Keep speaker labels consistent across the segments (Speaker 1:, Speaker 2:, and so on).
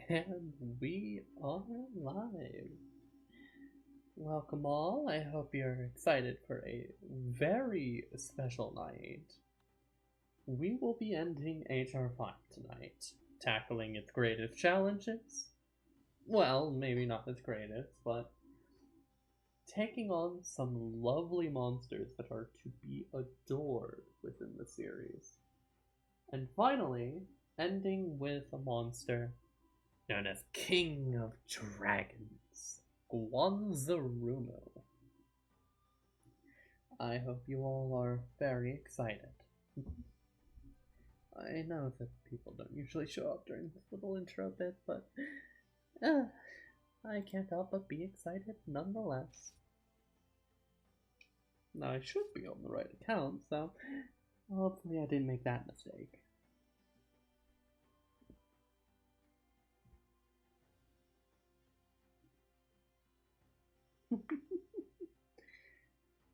Speaker 1: And we are live. Welcome all. I hope you're excited for a very special night. We will be ending HR5 tonight, tackling its greatest challenges. Well, maybe not its greatest, but taking on some lovely monsters that are to be adored within the series. And finally, ending with a monster known as King of Dragons, Guanzorumu. I hope you all are very excited. I know that people don't usually show up during this little intro bit, but I can't help but be excited nonetheless. Now, I should be on the right account, so hopefully I didn't make that mistake.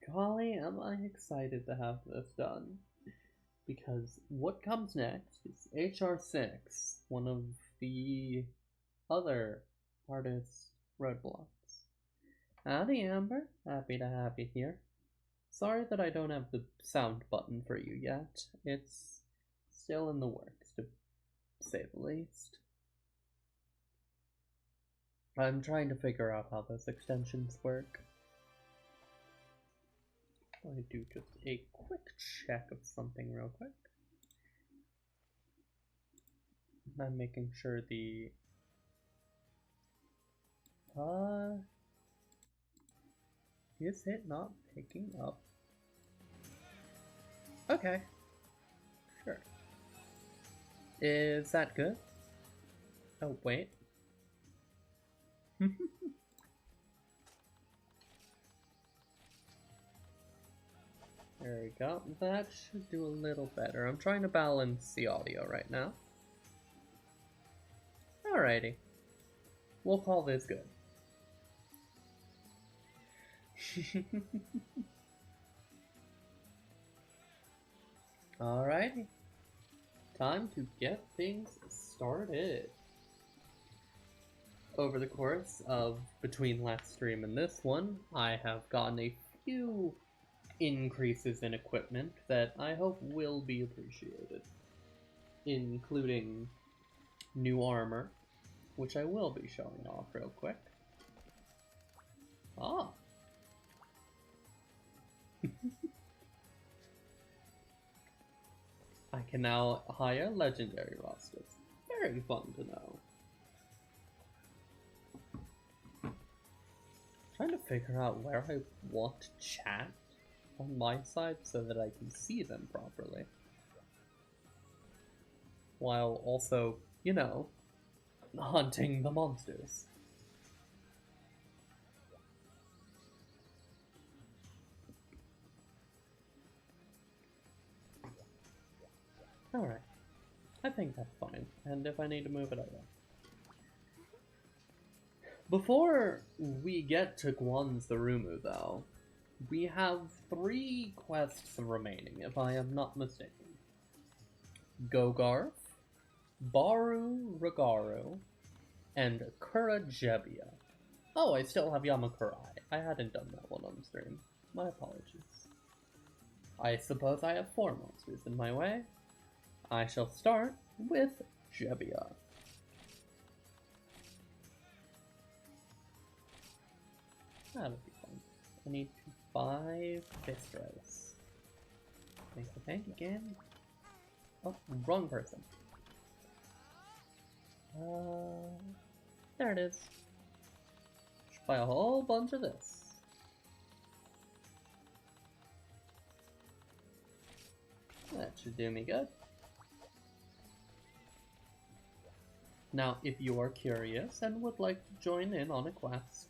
Speaker 1: Golly, am I excited to have this done. Because what comes next is HR6, one of the other hardest roadblocks. Howdy, Amber. Happy to have you here. Sorry that I don't have the sound button for you yet. It's still in the works, to say the least. I'm trying to figure out how those extensions work. I do just a quick check of something real quick. I'm making sure the is it not picking up? Okay. Sure. Is that good? Oh, wait. There we go. That should do a little better. I'm trying to balance the audio right now. Alrighty. We'll call this good. Alrighty. Time to get things started. Over the course of between last stream and this one, I have gotten a few increases in equipment that I hope will be appreciated, including new armor, which I will be showing off real quick. Ah! I can now hire legendary rosters. Very fun to know. Trying to figure out where I want to chat on my side so that I can see them properly. While also, you know, hunting the monsters. Alright. I think that's fine. And if I need to move it, I will. Before we get to Guanzorumu, though, we have 3 quests remaining, if I am not mistaken. Gogarth, Baru Ragaru, and Kurajebia. Oh, I still have Yamakurai. I hadn't done that one on stream. My apologies. I suppose I have 4 monsters in my way. I shall start with Jebbia. That'll be fun. I need 5 Bistros. Make the bank again. Oh, wrong person. There it is. Should buy a whole bunch of this. That should do me good. Now, if you are curious and would like to join in on a quest,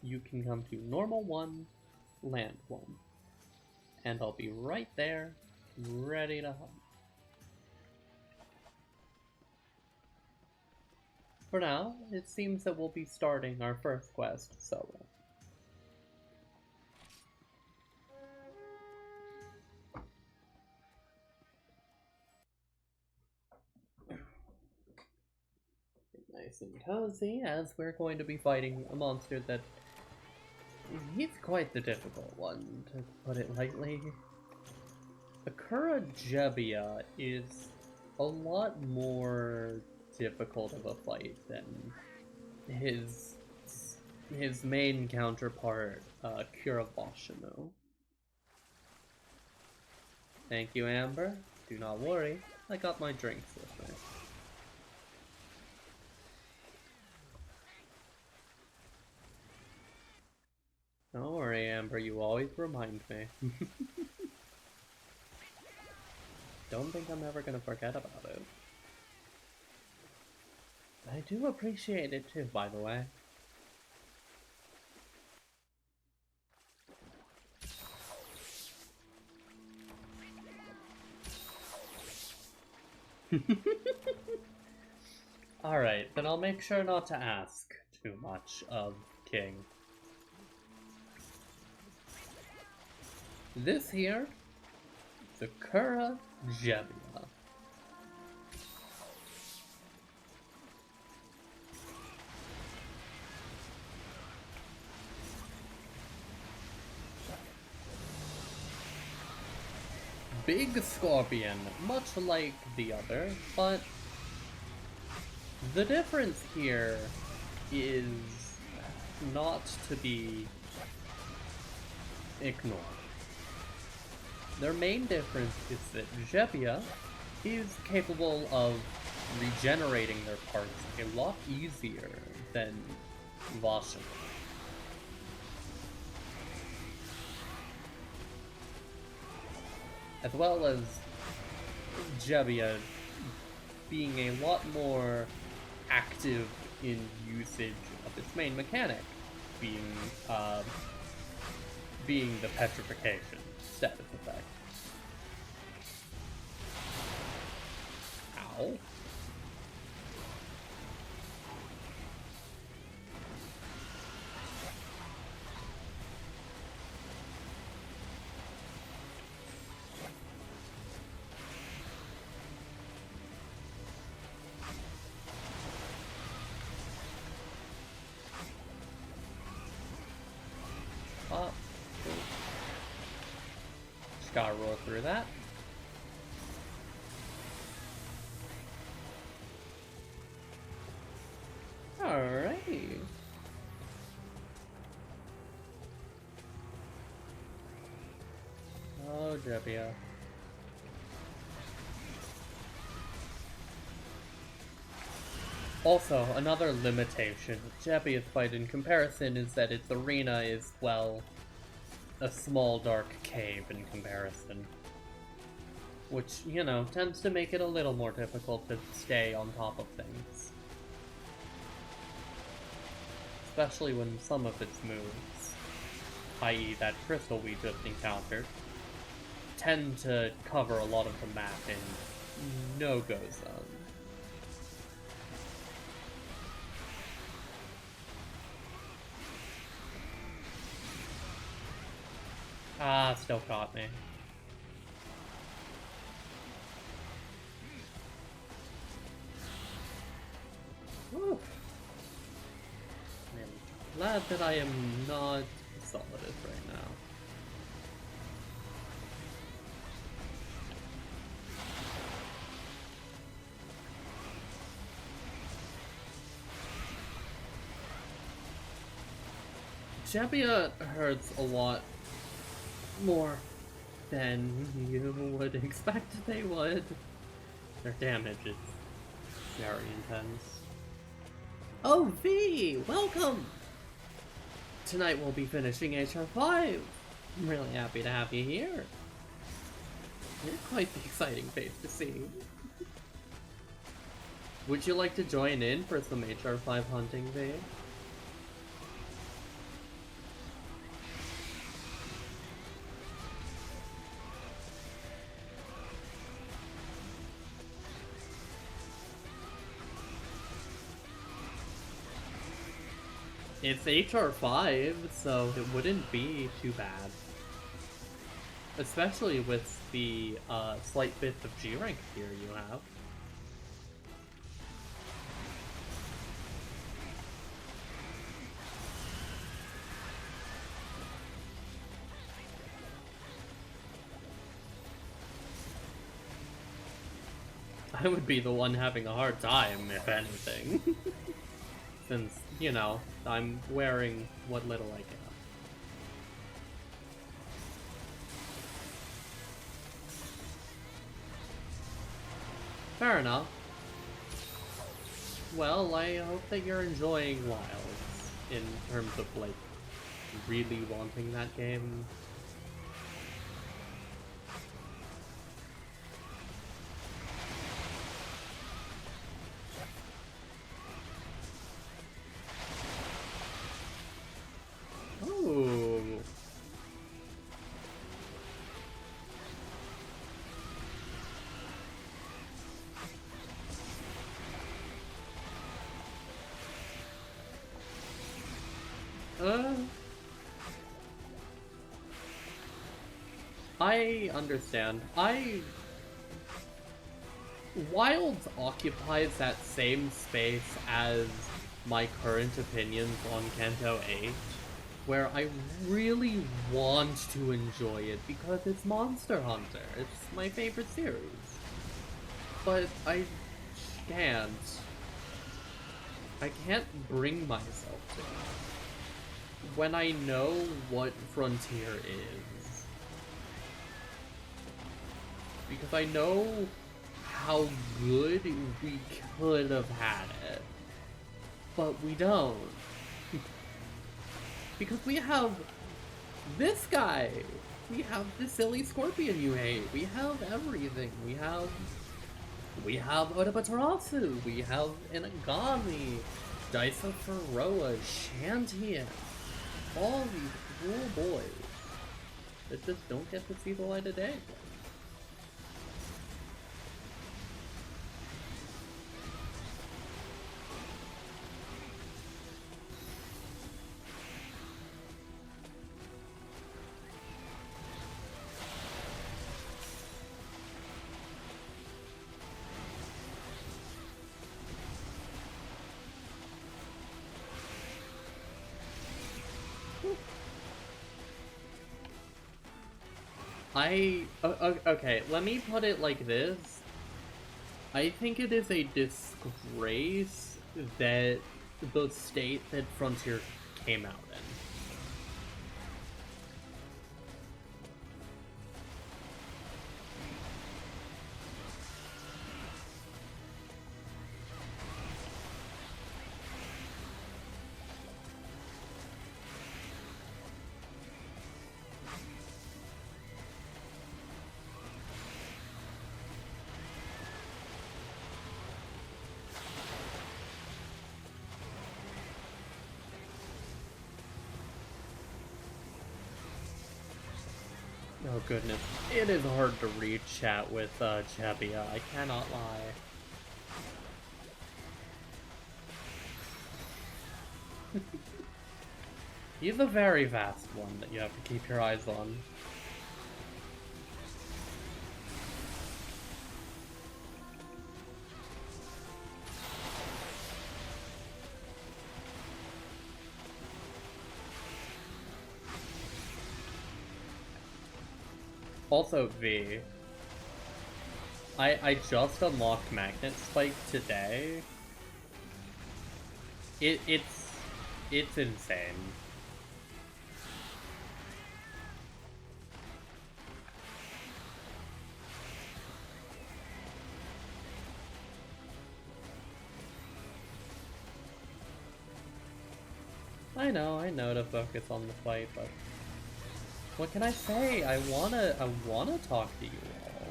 Speaker 1: you can come to Normal 1, Land 1. And I'll be right there, ready to hunt. For now, it seems that we'll be starting our first quest solo. Nice and cozy, as we're going to be fighting a monster that... he's quite the difficult one, to put it lightly. Akura Jebbia is a lot more difficult of a fight than his main counterpart, Kurabashino. Thank you, Amber. Do not worry, I got my drinks with me. Don't worry, Amber, you always remind me. Don't think I'm ever gonna forget about it. I do appreciate it too, by the way. Alright, then I'll make sure not to ask too much of King. This here, the Akura Jebbia. Big Scorpion, much like the other, but the difference here is not to be ignored. Their main difference is that Jebbia is capable of regenerating their parts a lot easier than Vashon. As well as Jebbia being a lot more active in usage of its main mechanic, being the petrification status effect. Ow. Just gotta roll through that. Alrighty. Oh, Jebbia. Also, another limitation of Jebbia's fight in comparison is that its arena is, well, a small dark cave in comparison. Which, you know, tends to make it a little more difficult to stay on top of things. Especially when some of its moves, i.e. that crystal we just encountered, tend to cover a lot of the map in no-go zones. Ah, still caught me. Whew. I'm glad that I am not Solidus right now. Jebbia hurts a lot more than you would expect they would. Their damage is very intense. Oh, V! Welcome! Tonight we'll be finishing HR5. I'm really happy to have you here. You're quite the exciting face to see. Would you like to join in for some HR5 hunting, V? It's HR5, so it wouldn't be too bad. Especially with the slight bits of G rank gear you have. I would be the one having a hard time, if anything. Since, you know, I'm wearing what little I can. Fair enough. Well, I hope that you're enjoying Wilds in terms of, like, really wanting that game. Ooh. I understand. Wilds occupies that same space as my current opinions on Kanto 8, where I really want to enjoy it because it's Monster Hunter. It's my favorite series. But I can't. I can't bring myself to it. When I know what Frontier is. Because I know how good we could have had it. But we don't. Because we have this guy. We have the silly scorpion you hate. We have everything. We have Odabatarasu. We have Inagami, Daisa Furoa, Shantian. All these cool boys that just don't get to see the light of day. Okay, let me put it like this. I think it is a disgrace that the state that Frontier came out in. Oh goodness, it is hard to read chat with Chebia, I cannot lie. He's a very fast one that you have to keep your eyes on. Also, V. I just unlocked Magnet Spike today. It's insane. I know to focus on the fight, but what can I say? I wanna talk to you all.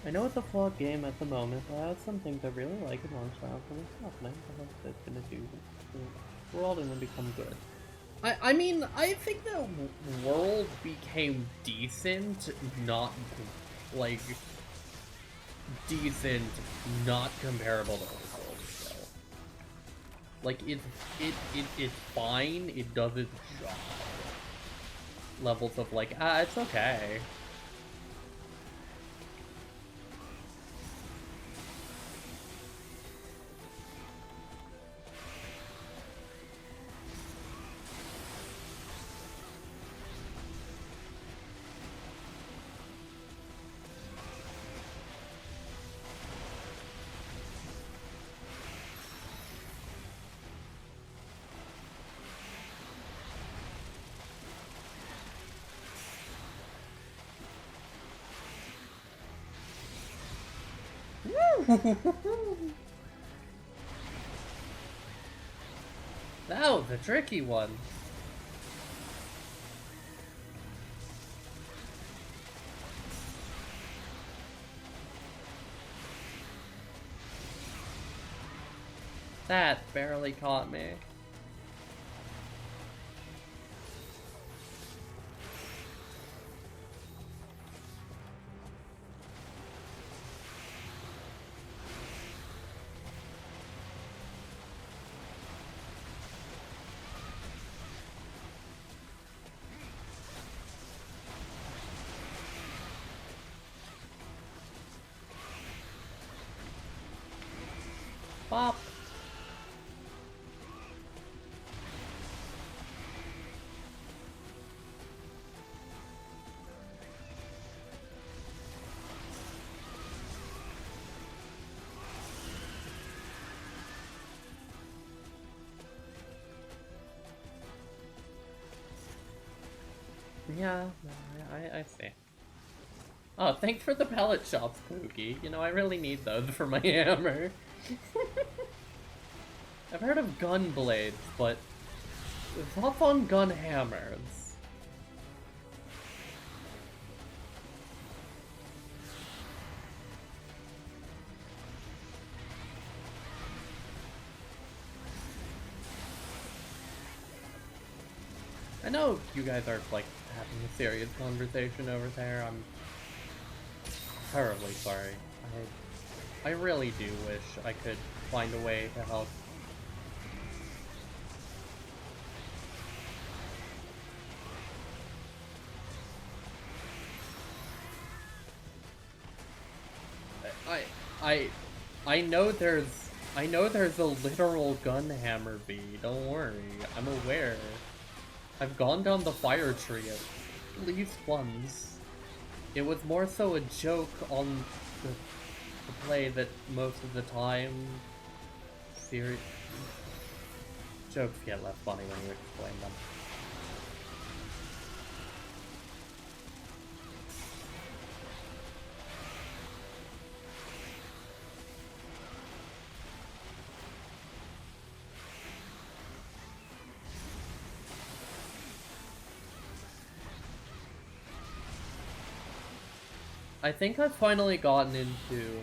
Speaker 1: I know it's a flawed game at the moment, but I have some things I really like in launch now, so it's happening. I hope it's gonna do. We're all gonna become good. I mean, I think the world became decent, not like decent, not comparable to the world show. Like it's fine. It does its job. Levels of like, it's okay. That was a tricky one. That barely caught me. Pop. Yeah, I see. Oh, thanks for the pellet shots, Pookie. You know, I really need those for my hammer. I've heard of gun blades, but thoughts on gun hammers? I know you guys are, like, having a serious conversation over there. I'm terribly sorry. I really do wish I could find a way to help. I know there's a literal gun hammer bee. Don't worry, I'm aware. I've gone down the fire tree at least once. It was more so a joke on the play that most of the time jokes get less funny when you explain them. I think I've finally gotten into...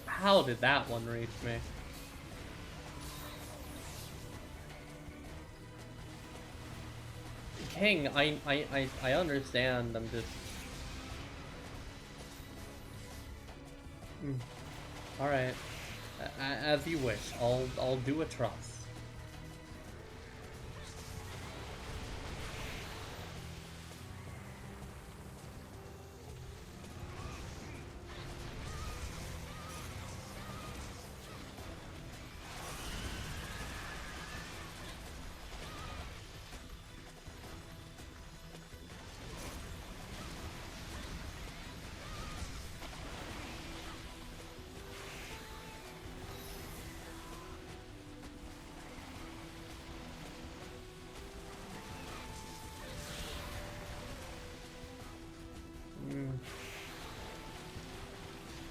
Speaker 1: How did that one reach me? King, I understand, I'm just... Alright. As you wish, I'll do a trust.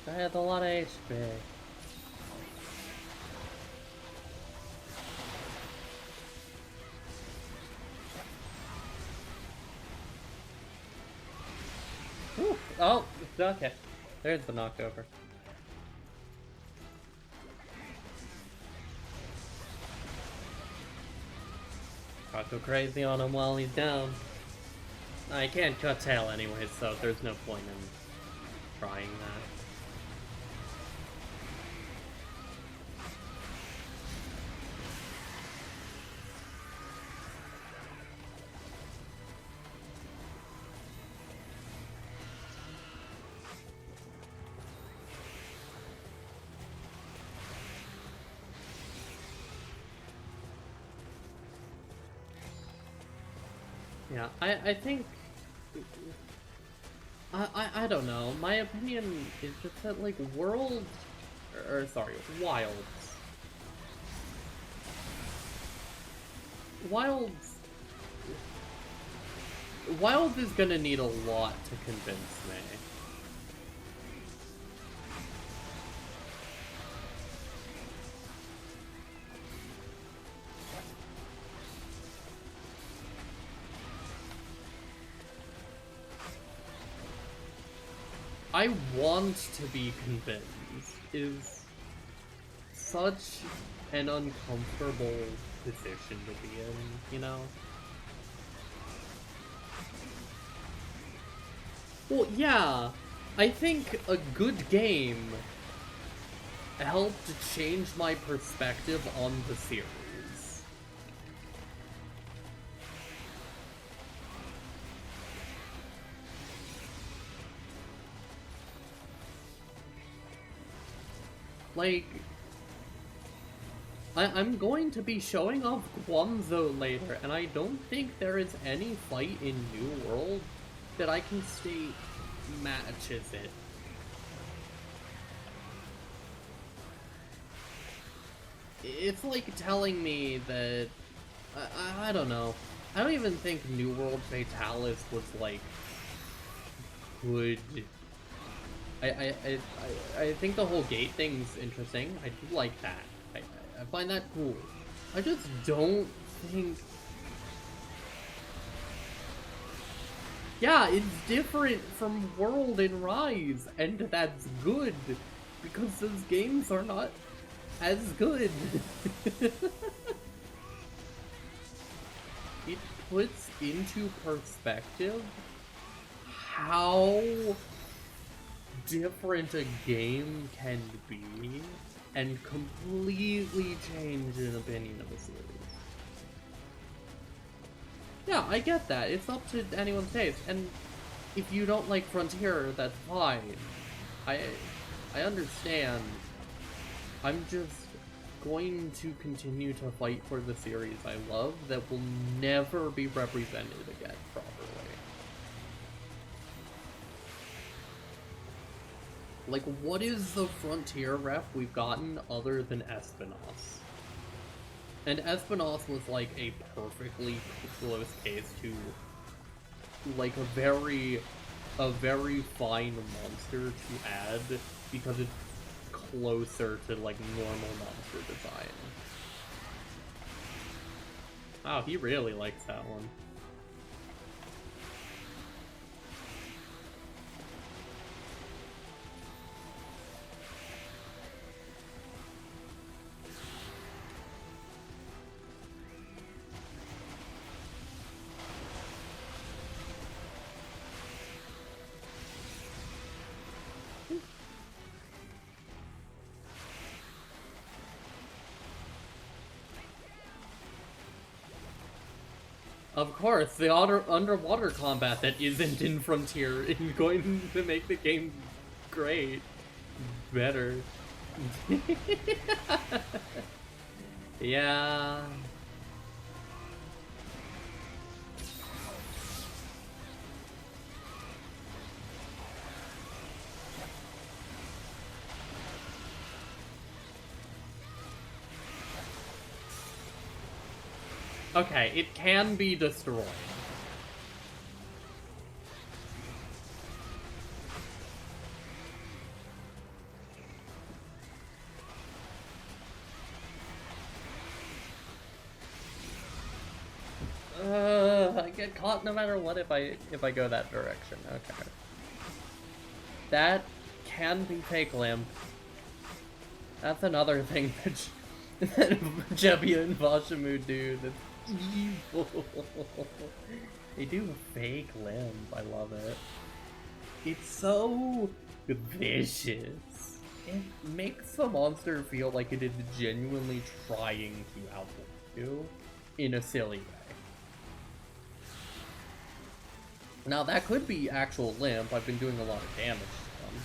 Speaker 1: I had a lot of HP. Ooh, oh, okay. There's the knockover. Can't go crazy on him while he's down. I can't cut tail anyway, so there's no point in trying that. Yeah, I think... I don't know. My opinion is just that, like, Wilds... Wilds is gonna need a lot to convince me. I want to be convinced is such an uncomfortable position to be in, you know? Well, yeah, I think a good game helped change my perspective on the series. Like, I'm going to be showing off Guanzo later, and I don't think there is any fight in New World that I can state matches it. It's like telling me that... I don't know. I don't even think New World Fatalis was, like, good. I think the whole gate thing's interesting. I do like that. I find that cool. I just don't think... Yeah, it's different from World and Rise, and that's good, because those games are not as good. It puts into perspective how different a game can be and completely change an opinion of a series. Yeah, I get that. It's up to anyone's taste, and if you don't like Frontier, that's fine. I understand. I'm just going to continue to fight for the series I love that will never be represented again properly. Like, what is the Frontier rep we've gotten other than Espinos? And Espinos was like a perfectly close case to like a very fine monster to add because it's closer to like normal monster design. Wow, he really likes that one. Of course, the underwater combat that isn't in Frontier is going to make the game great. Better. Yeah. Okay, it can be destroyed. I get caught no matter what if I go that direction. Okay. That can be fake limp. That's another thing that Jebbia and Vashamu do that's evil. They do fake limp. I love it. It's so vicious. It makes the monster feel like it is genuinely trying to outwit you in a silly way. Now that could be actual limp. I've been doing a lot of damage to them.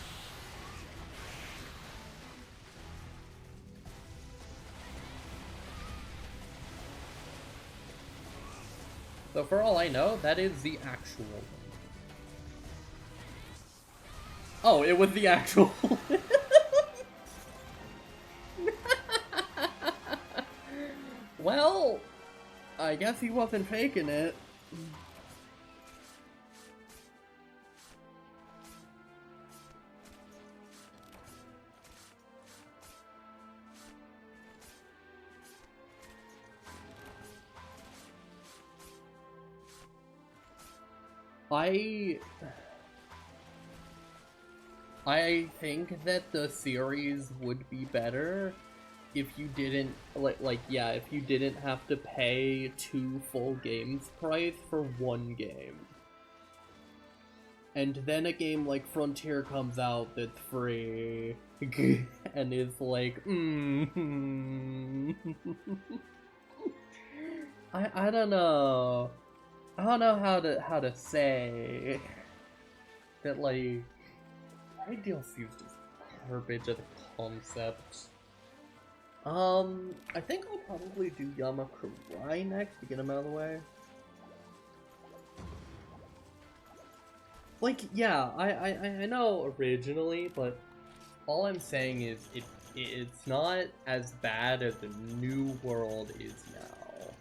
Speaker 1: So for all I know, that is the actual limp. Oh, it was the actual Well, I guess he wasn't faking it. I think that the series would be better if you didn't if you didn't have to pay 2 full games price for 1 game. And then a game like Frontier comes out that's free and is like, I don't know. I don't know how to say that, like, DLC is just garbage as a concept. I think I'll probably do Yamakurai next to get him out of the way. Like, yeah, I know originally, but all I'm saying is it's not as bad as the New World is now,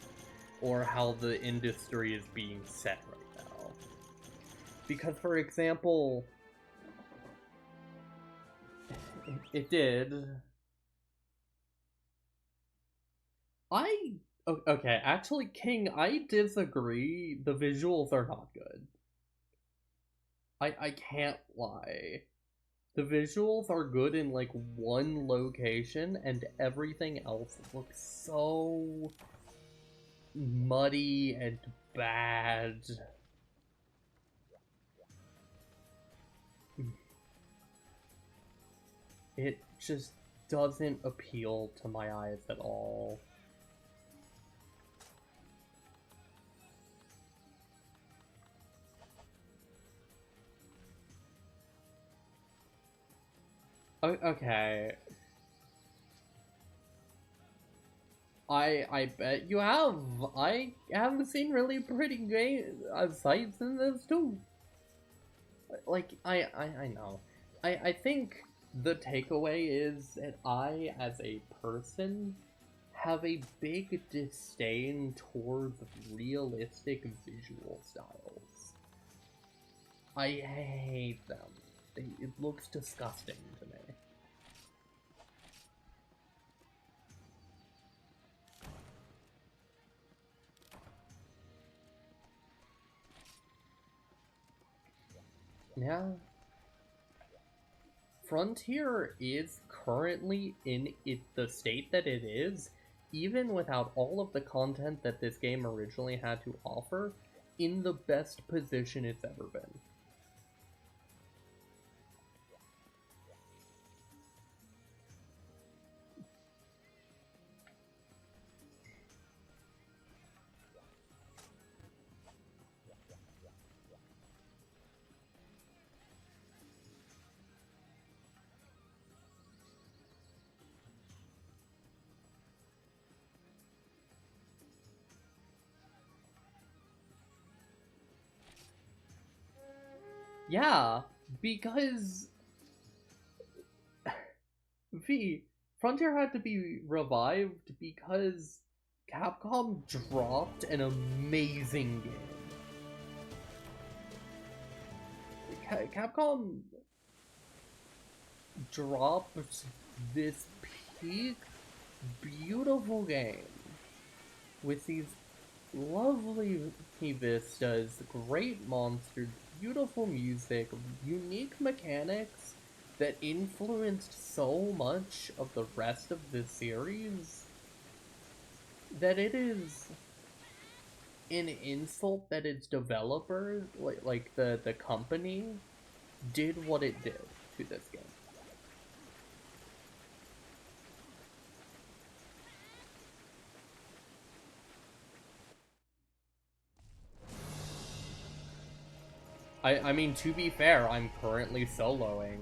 Speaker 1: or how the industry is being set right now. Because, for example, it did. Okay, actually, King, I disagree. The visuals are not good. I can't lie. The visuals are good in like one location, and everything else looks so muddy and bad. It just doesn't appeal to my eyes at all. Okay. I bet you have. I haven't seen really pretty game sights in this too. Like I know. I think the takeaway is that I, as a person, have a big disdain towards realistic visual styles. I hate them. It looks disgusting to me. Yeah. Frontier is currently in the state that it is, even without all of the content that this game originally had to offer, in the best position it's ever been. Yeah, because Frontier had to be revived because Capcom dropped an amazing game. Capcom dropped this peak, beautiful game with these lovely vistas, great monsters, beautiful music, unique mechanics that influenced so much of the rest of the series that it is an insult that its developers, like the company, did what it did to this game. I mean, to be fair, I'm currently soloing.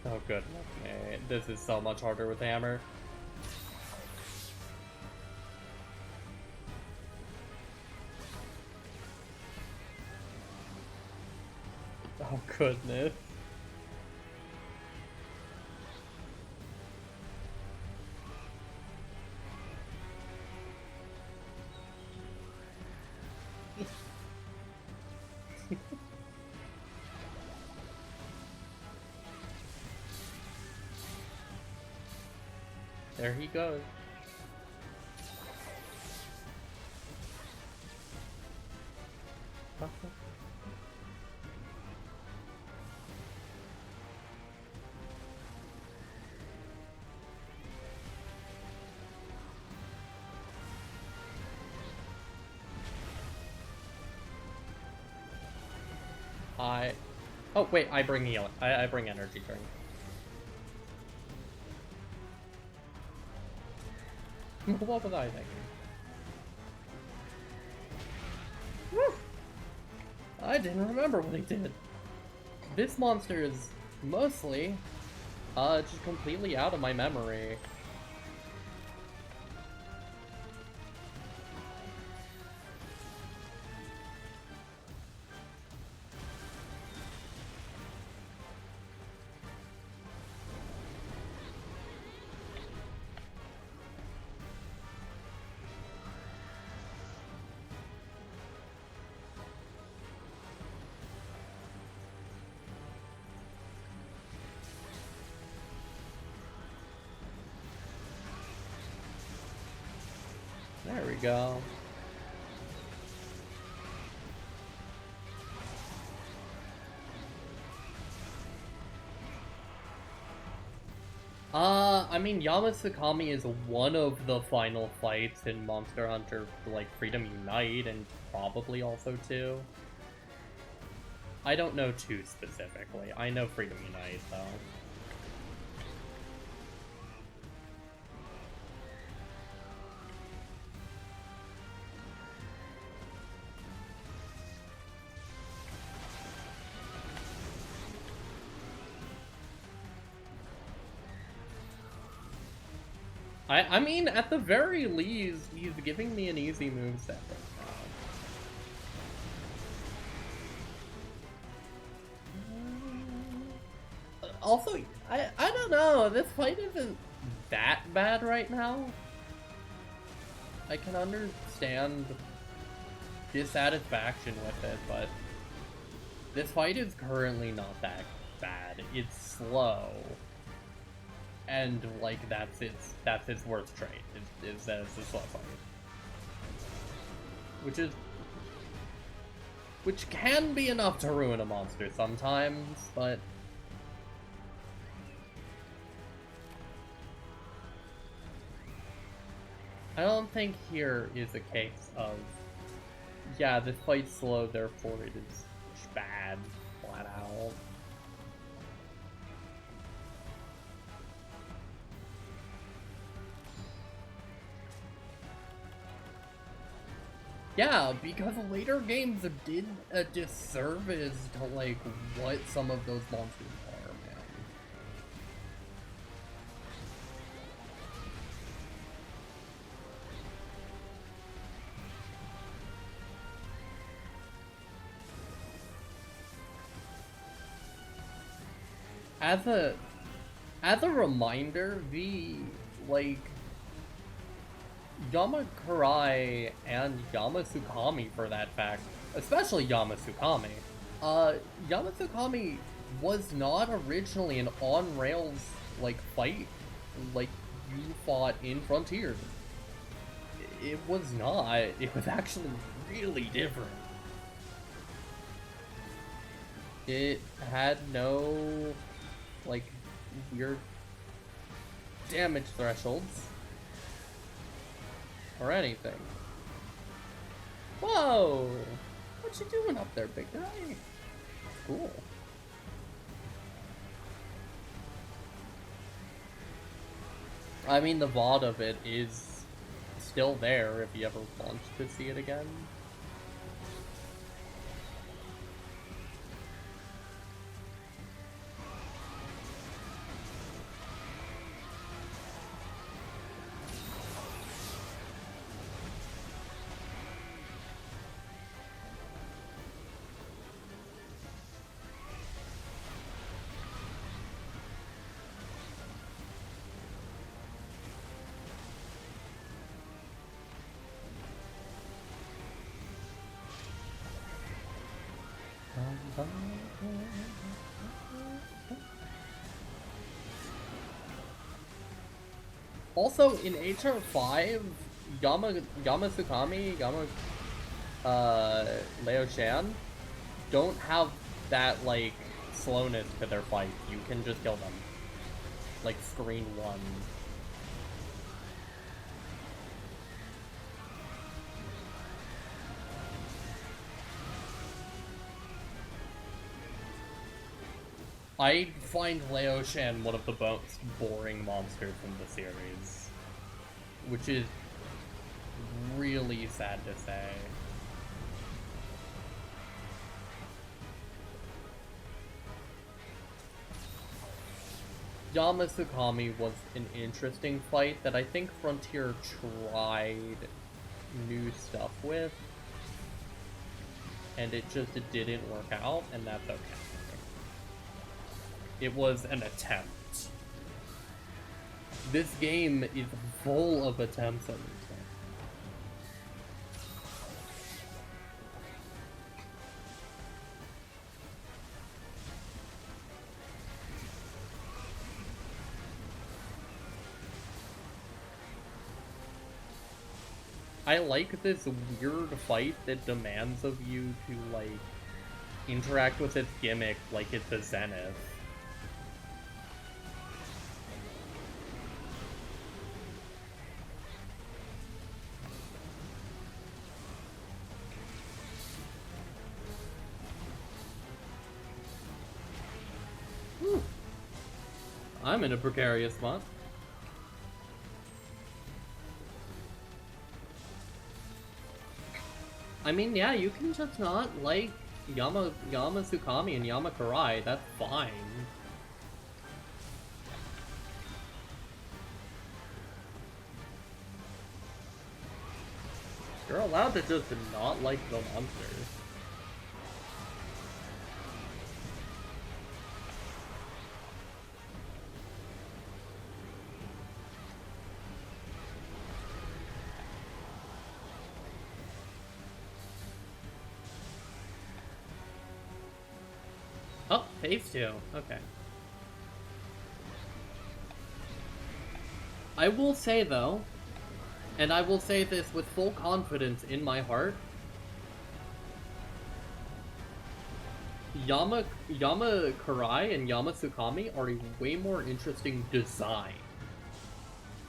Speaker 1: Oh goodness me, this is so much harder with hammer. Oh goodness. There he goes. Oh wait, I bring healing. I bring energy drink. What was I thinking? Woo! I didn't remember what he did. This monster is mostly just completely out of my memory. There we go. I mean, Yamasukami is one of the final fights in Monster Hunter, like, Freedom Unite, and probably also 2. I don't know 2 specifically. I know Freedom Unite, though. I mean, at the very least, he's giving me an easy moveset right now. Also, I don't know, this fight isn't that bad right now. I can understand dissatisfaction with it, but this fight is currently not that bad. It's slow. And, like, that's its worst trait, is that it's a slow fight. Which can be enough to ruin a monster sometimes, but... I don't think here is a case of, yeah, this fight's slow, therefore it is bad, flat out. Yeah, because later games did a disservice to, like, what some of those monsters are, man. As a reminder, like, Yamakurai and Yamasukami, for that fact, especially Yamasukami. Yamasukami was not originally an on-rails, like, fight like you fought in Frontiers. It was not. It was actually really different. It had no, like, weird damage thresholds. Or anything. Whoa! What you doing up there, big guy? Cool. I mean, the VOD of it is still there if you ever want to see it again. Also, in HR5, Yamasukami, Leo Shan don't have that, like, slowness to their fight. You can just kill them. Like, screen one. I find Leo Shan one of the most boring monsters in the series, which is really sad to say. Yamasukami was an interesting fight that I think Frontier tried new stuff with, and it just didn't work out, and that's okay. It was an attempt. This game is full of attempts at this thing. I like this weird fight that demands of you to, like, interact with its gimmick like it's a Zenith. I'm in a precarious spot. I mean, yeah, you can just not like Yamasukami and Yamakurai, that's fine. You're allowed to just not like the monsters. Oh, phase 2. Okay. I will say, though, and I will say this with full confidence in my heart, Yamakurai and Yamasukami are a way more interesting design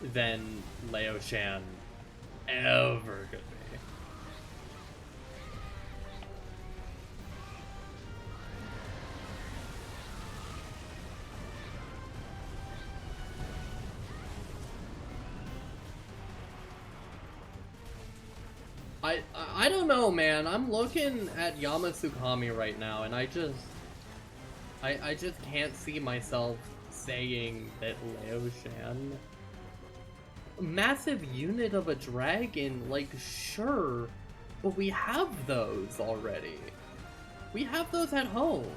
Speaker 1: than Leo Shan ever could be. I don't know, man. I'm looking at Yamasukami right now, and I just can't see myself saying that Leo Shan, massive unit of a dragon, like, sure, but we have those already. We have those at home.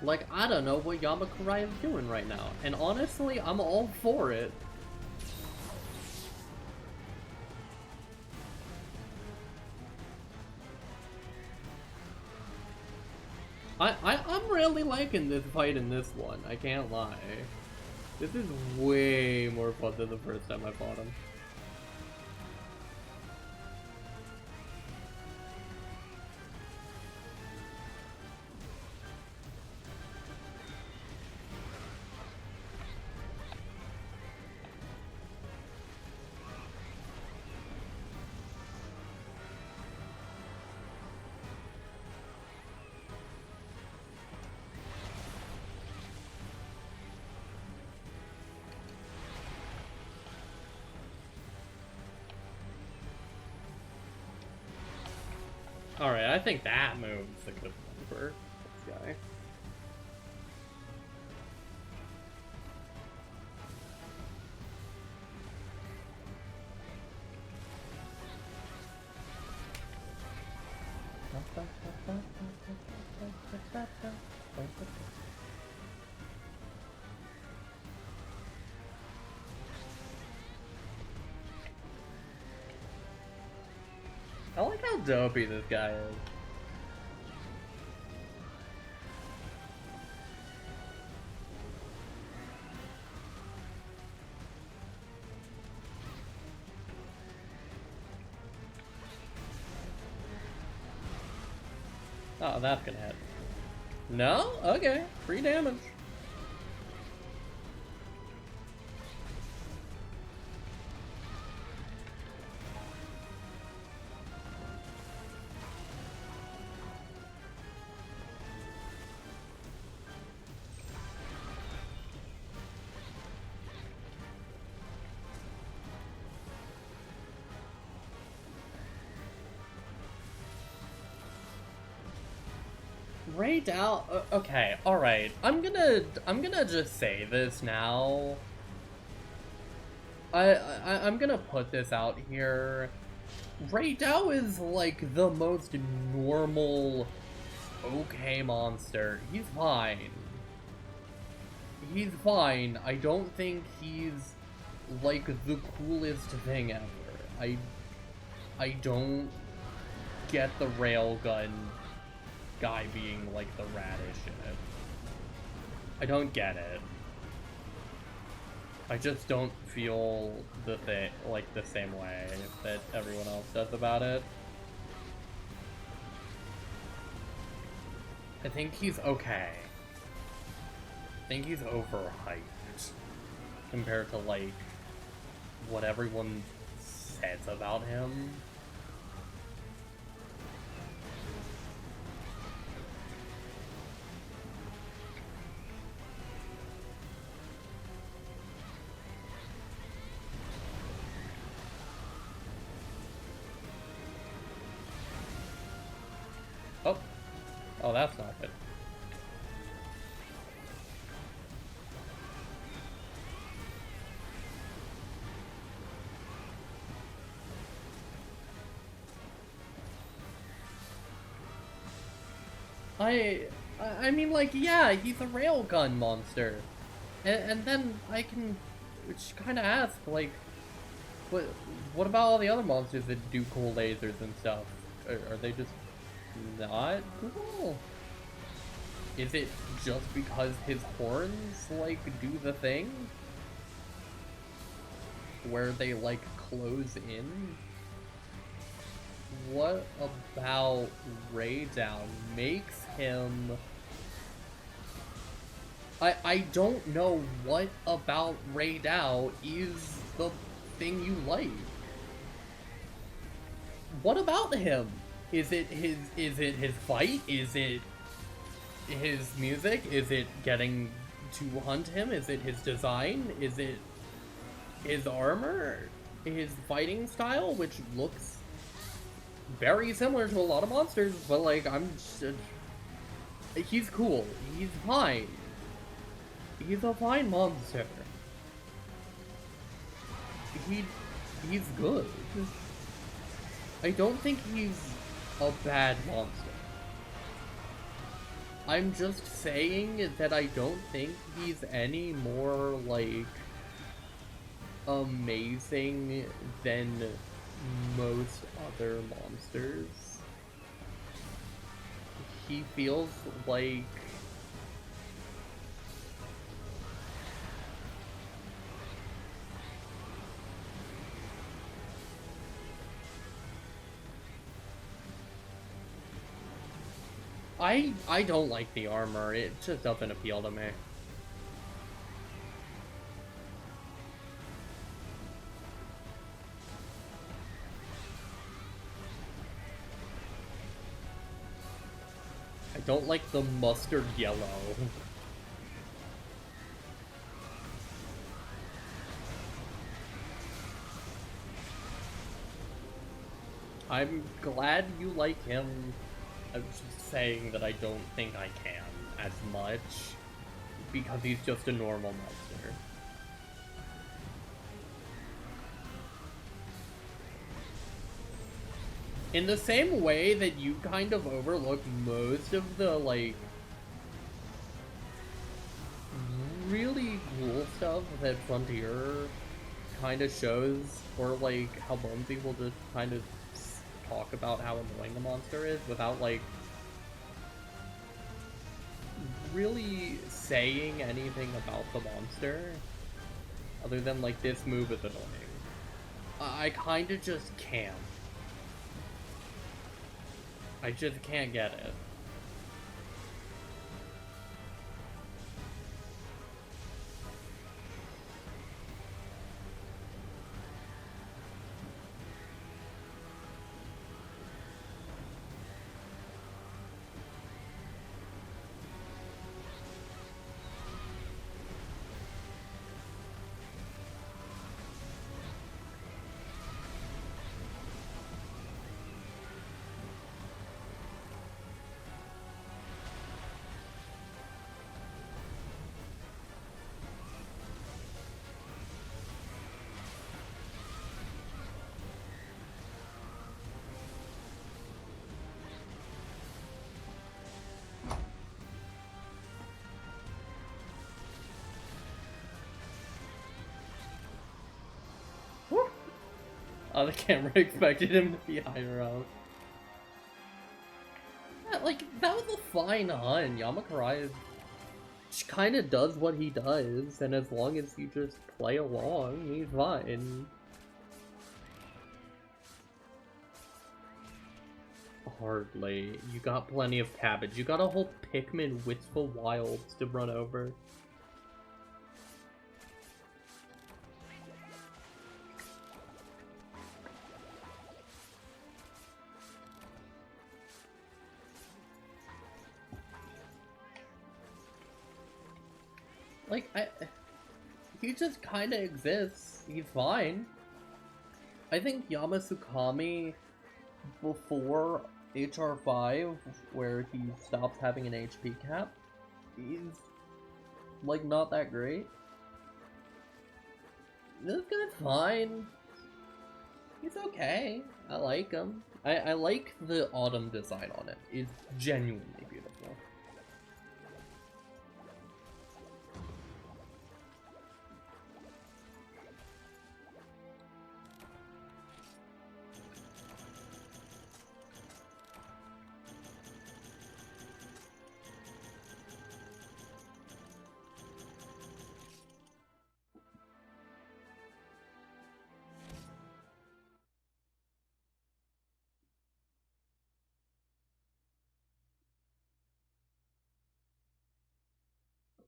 Speaker 1: Like, I don't know what Yamakurai is doing right now, and honestly, I'm all for it. I'm really liking this fight in this one, I can't lie. This is way more fun than the first time I fought him. Alright, I think that move's a good one for this guy. I like how dopey this guy is. Oh, that's gonna hit. No? Okay. Free damage. Right out. Okay, all right. I'm gonna just say this now. I'm gonna put this out here. Ray Dao is like the most normal, okay monster. He's fine. He's fine. I don't think he's like the coolest thing ever. I don't get the railgun guy being like the radish in it. I don't get it. I just don't feel the same way that everyone else does about it. I think he's okay. I think he's overhyped compared to like what everyone says about him. Oh, that's not good. I mean, like, yeah, he's a railgun monster. And then I can kind of ask, like, what about all the other monsters that do cool lasers and stuff? Are they just not cool? Is it just because his horns, like, do the thing? Where they, like, close in? What about Ray Down makes him... I don't know what about Ray Dow is the thing you like. What about him? Is it his fight? Is it his music? Is it getting to hunt him? Is it his design? Is it his armor? His fighting style, which looks very similar to a lot of monsters, but like, he's cool. He's fine. He's a fine monster. He's good. I don't think he's a bad monster. I'm just saying that I don't think he's any more, like, amazing than most other monsters. He feels like... I don't like the armor. It just doesn't appeal to me. I don't like the mustard yellow. I'm glad you like him. I'm just saying that I don't think I can as much because he's just a normal monster. In the same way that you kind of overlook most of the, like, really cool stuff that Frontier kind of shows, or like how Bonesy will just kind of talk about how annoying the monster is without like really saying anything about the monster other than like this move is annoying. I kind of just can't. I just can't get it. Oh, the camera expected him to be higher up. Yeah, like, that was a fine hunt. Yamakarai kind of does what he does, and as long as you just play along, he's fine. Hardly. You got plenty of cabbage. You got a whole Pikmin Wistful Wilds to run over. Like, he just kind of exists. He's fine. I think Yamasukami, before HR5, where he stops having an HP cap, he's, like, not that great. This guy's fine. He's okay. I like him. I like the autumn design on it. It's genuinely beautiful.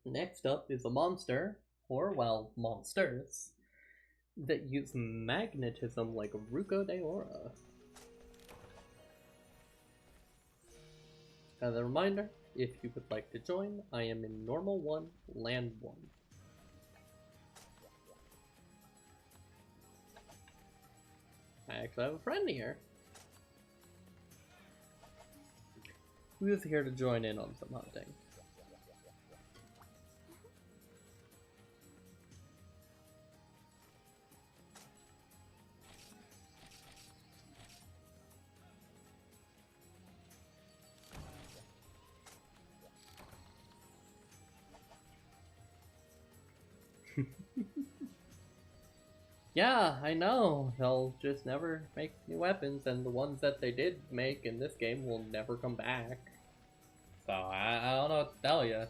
Speaker 1: Next up is a monster, or, well, monsters, that use magnetism like Ruko de Aura. As a reminder, if you would like to join, I am in Normal 1, Land 1. I actually have a friend here who is here to join in on some hunting. Yeah, I know. They'll just never make new weapons, and the ones that they did make in this game will never come back. So, I don't know what to tell you.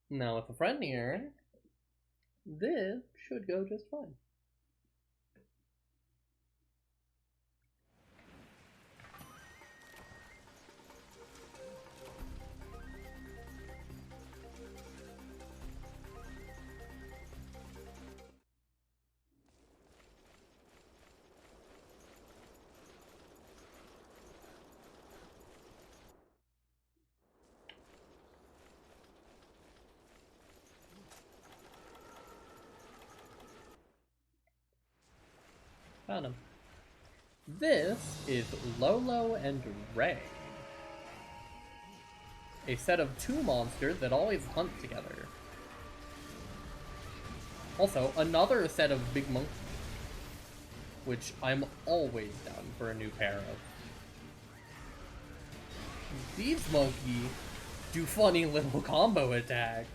Speaker 1: Now, with a friend here, this should go just fine. found him. This is Lolo and Ray. A set of 2 monsters that always hunt together. Also, another set of big monkeys, which I'm always down for a new pair of. These monkeys do funny little combo attacks.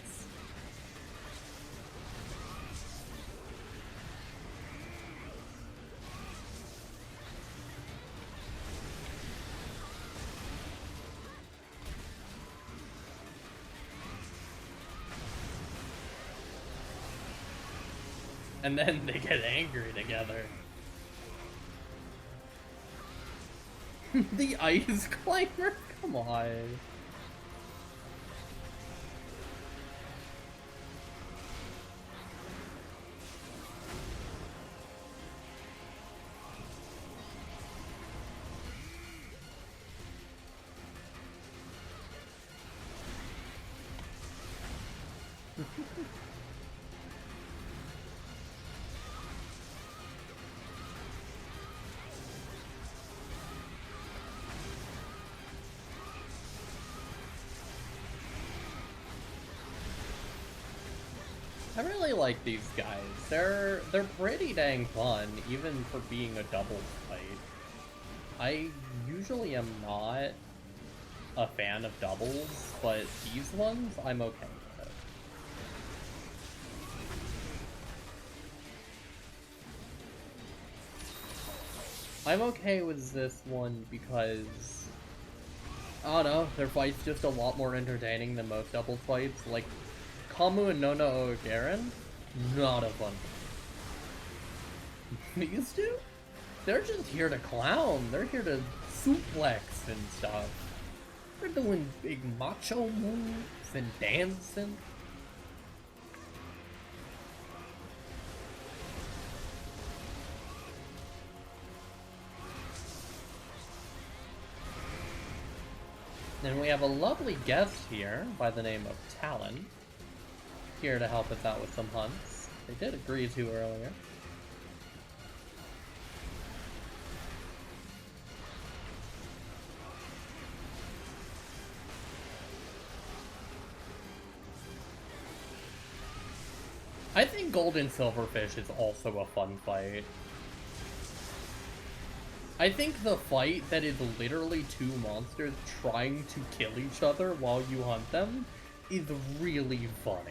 Speaker 1: And then they get angry together. The ice climber? Come on. I really like these guys. They're pretty dang fun, even for being a doubles fight. I usually am not a fan of doubles, but these ones I'm okay with. I'm okay with this one because, I don't know, their fight's just a lot more entertaining than most doubles fights. Like, Kamu and Nona Ogaren? Not a fun one. These two? They're just here to clown. They're here to suplex and stuff. They're doing big macho moves and dancing. And we have a lovely guest here by the name of Talon, here to help us out with some hunts. They did agree to earlier. I think Gold and Silverfish is also a fun fight. I think the fight that is literally 2 monsters trying to kill each other while you hunt them is really funny.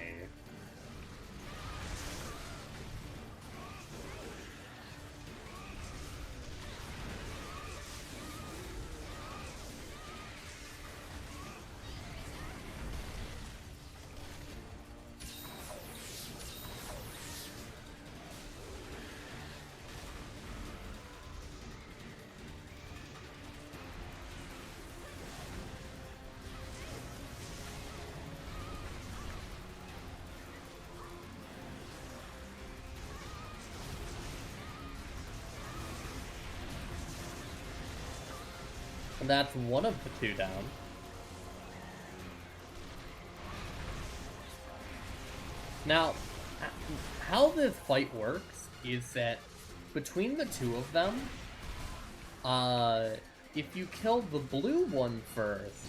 Speaker 1: And that's one of the 2 down. Now, how this fight works is that between the 2 of them, if you kill the blue one first,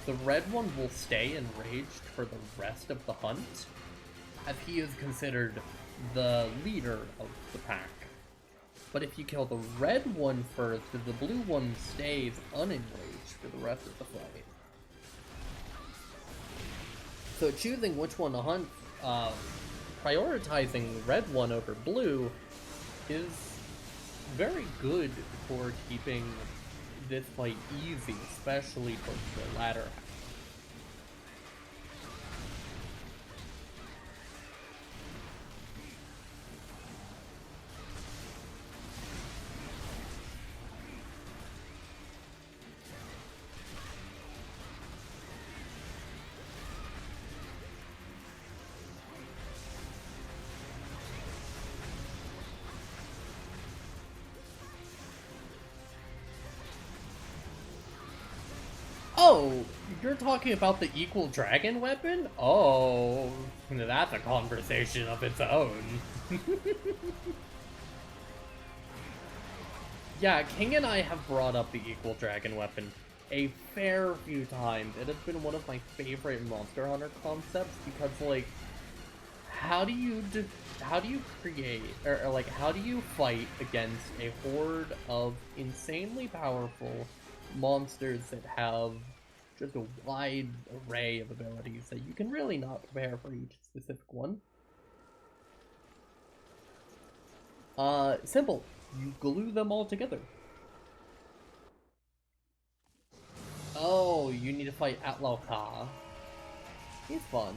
Speaker 1: the red one will stay enraged for the rest of the hunt, as he is considered the leader of the pack. But if you kill the red one first, the blue one stays unenraged for the rest of the fight. So choosing which one to hunt, prioritizing red one over blue, is very good for keeping this fight easy, especially towards the latter half. Oh, you're talking about the equal dragon weapon? Oh, that's a conversation of its own. Yeah, King and I have brought up the Equal Dragon Weapon a fair few times. It has been one of my favorite Monster Hunter concepts because, like, how do you create, or like, how do you fight against a horde of insanely powerful monsters that have just a wide array of abilities that you can really not prepare for each specific one? Simple. You glue them all together. Oh, you need to fight Atloka. He's fun.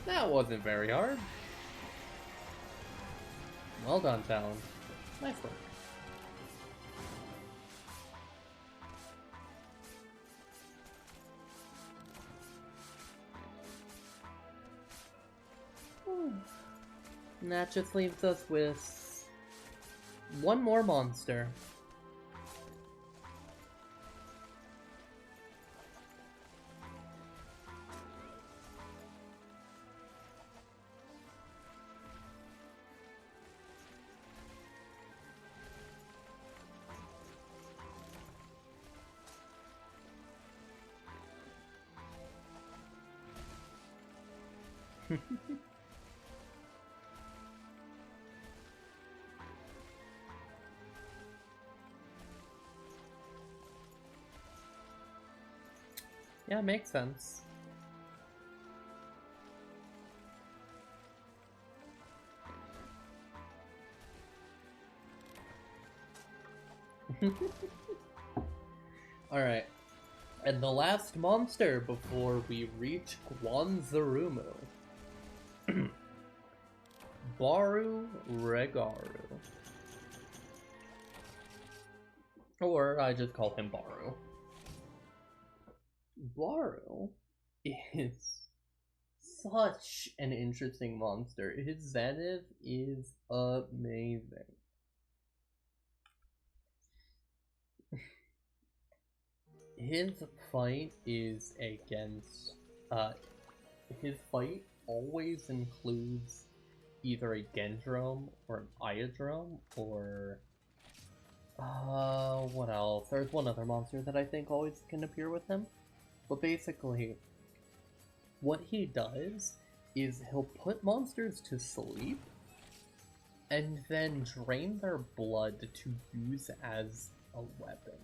Speaker 1: That wasn't very hard. Well done, Talon. Nice work. And that just leaves us with one more monster. Yeah, makes sense. Alright. And the last monster before we reach Guanzorumu. Baru Regaru. Or I just call him Baru. Baru is such an interesting monster. His Zenith is amazing. His fight is against, his fight always includes either a Gendrome or an Iodrome or, what else? There's one other monster that I think always can appear with him. But basically, what he does is he'll put monsters to sleep and then drain their blood to use as a weapon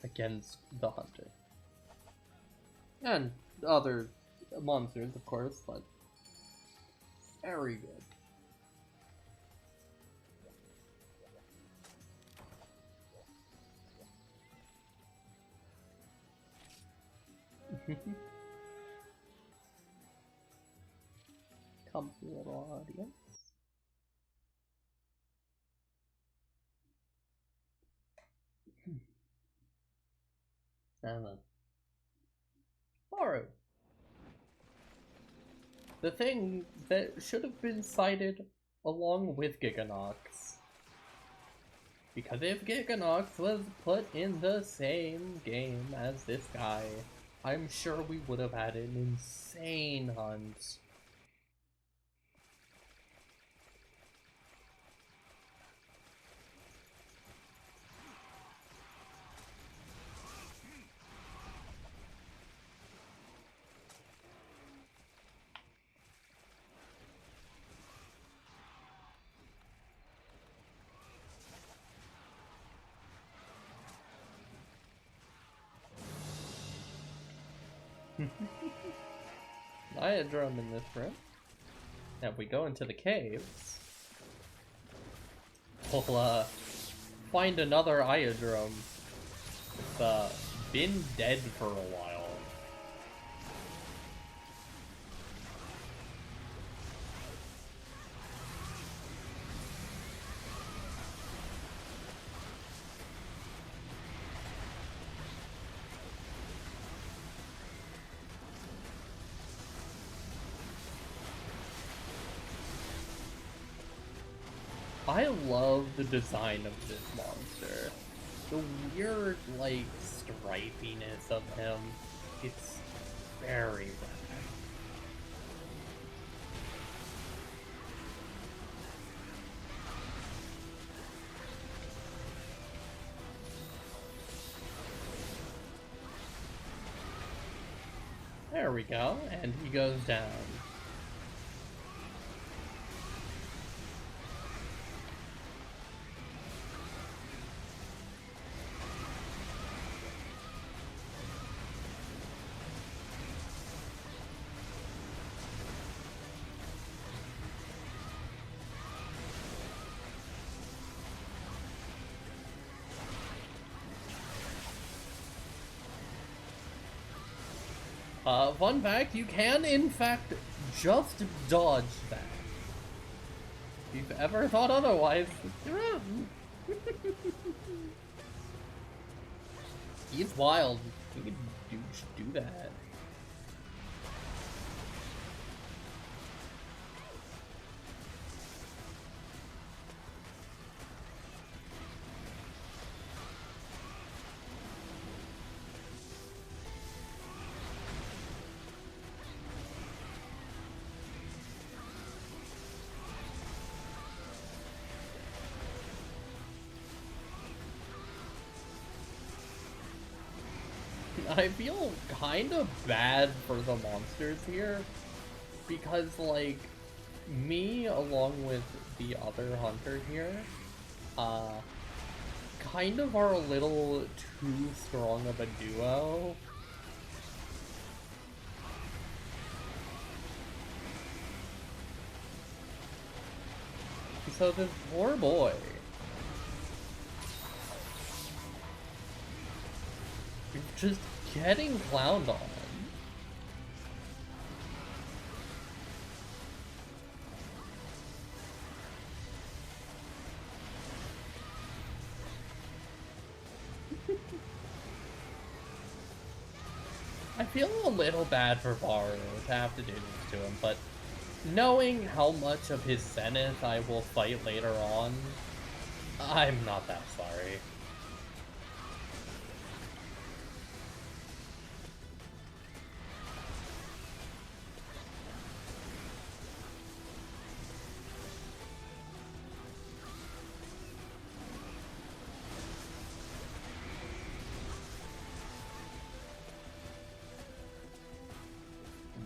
Speaker 1: against the hunter. And other monsters, of course, but very good. Come, little audience. 7. Baru. The thing that should have been cited along with Giganox. Because if Giganox was put in the same game as this guy, I'm sure we would have had an insane hunt. Iodrome in this room. Now if we go into the caves, we'll find another Iodrome. It's been dead for a while. I love the design of this monster. The weird, like, stripiness of him. It's very rad. There we go, and he goes down. Fun fact, you can in fact just dodge that. If you've ever thought otherwise, he's wild. He can do that. I feel kind of bad for the monsters here, because, like, me along with the other hunter here, kind of are a little too strong of a duo. So this poor boy, just getting clowned on. I feel a little bad for Baru to have to do this to him, but knowing how much of his Zenith I will fight later on, I'm not that sorry.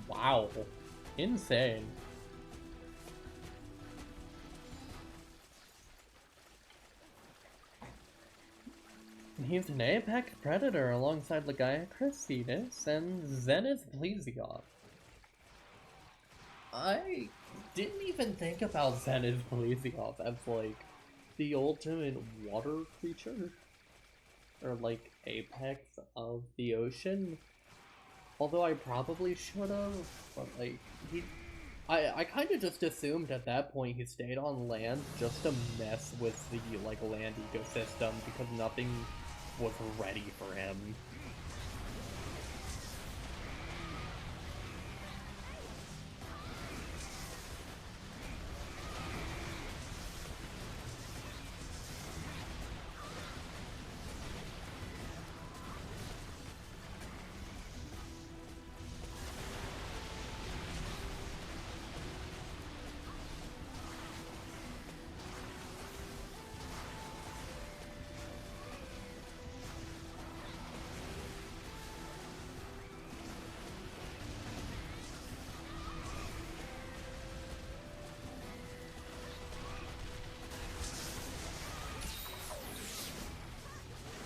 Speaker 1: Wow. Insane. He's an apex predator alongside Legaia Crescidus and Zenith Plesioth. I didn't even think about Zenith Plesioth as, like, the ultimate water creature. Or, like, apex of the ocean. Although I probably should have, but, like, I kind of just assumed at that point he stayed on land just to mess with the, like, land ecosystem because nothing was ready for him.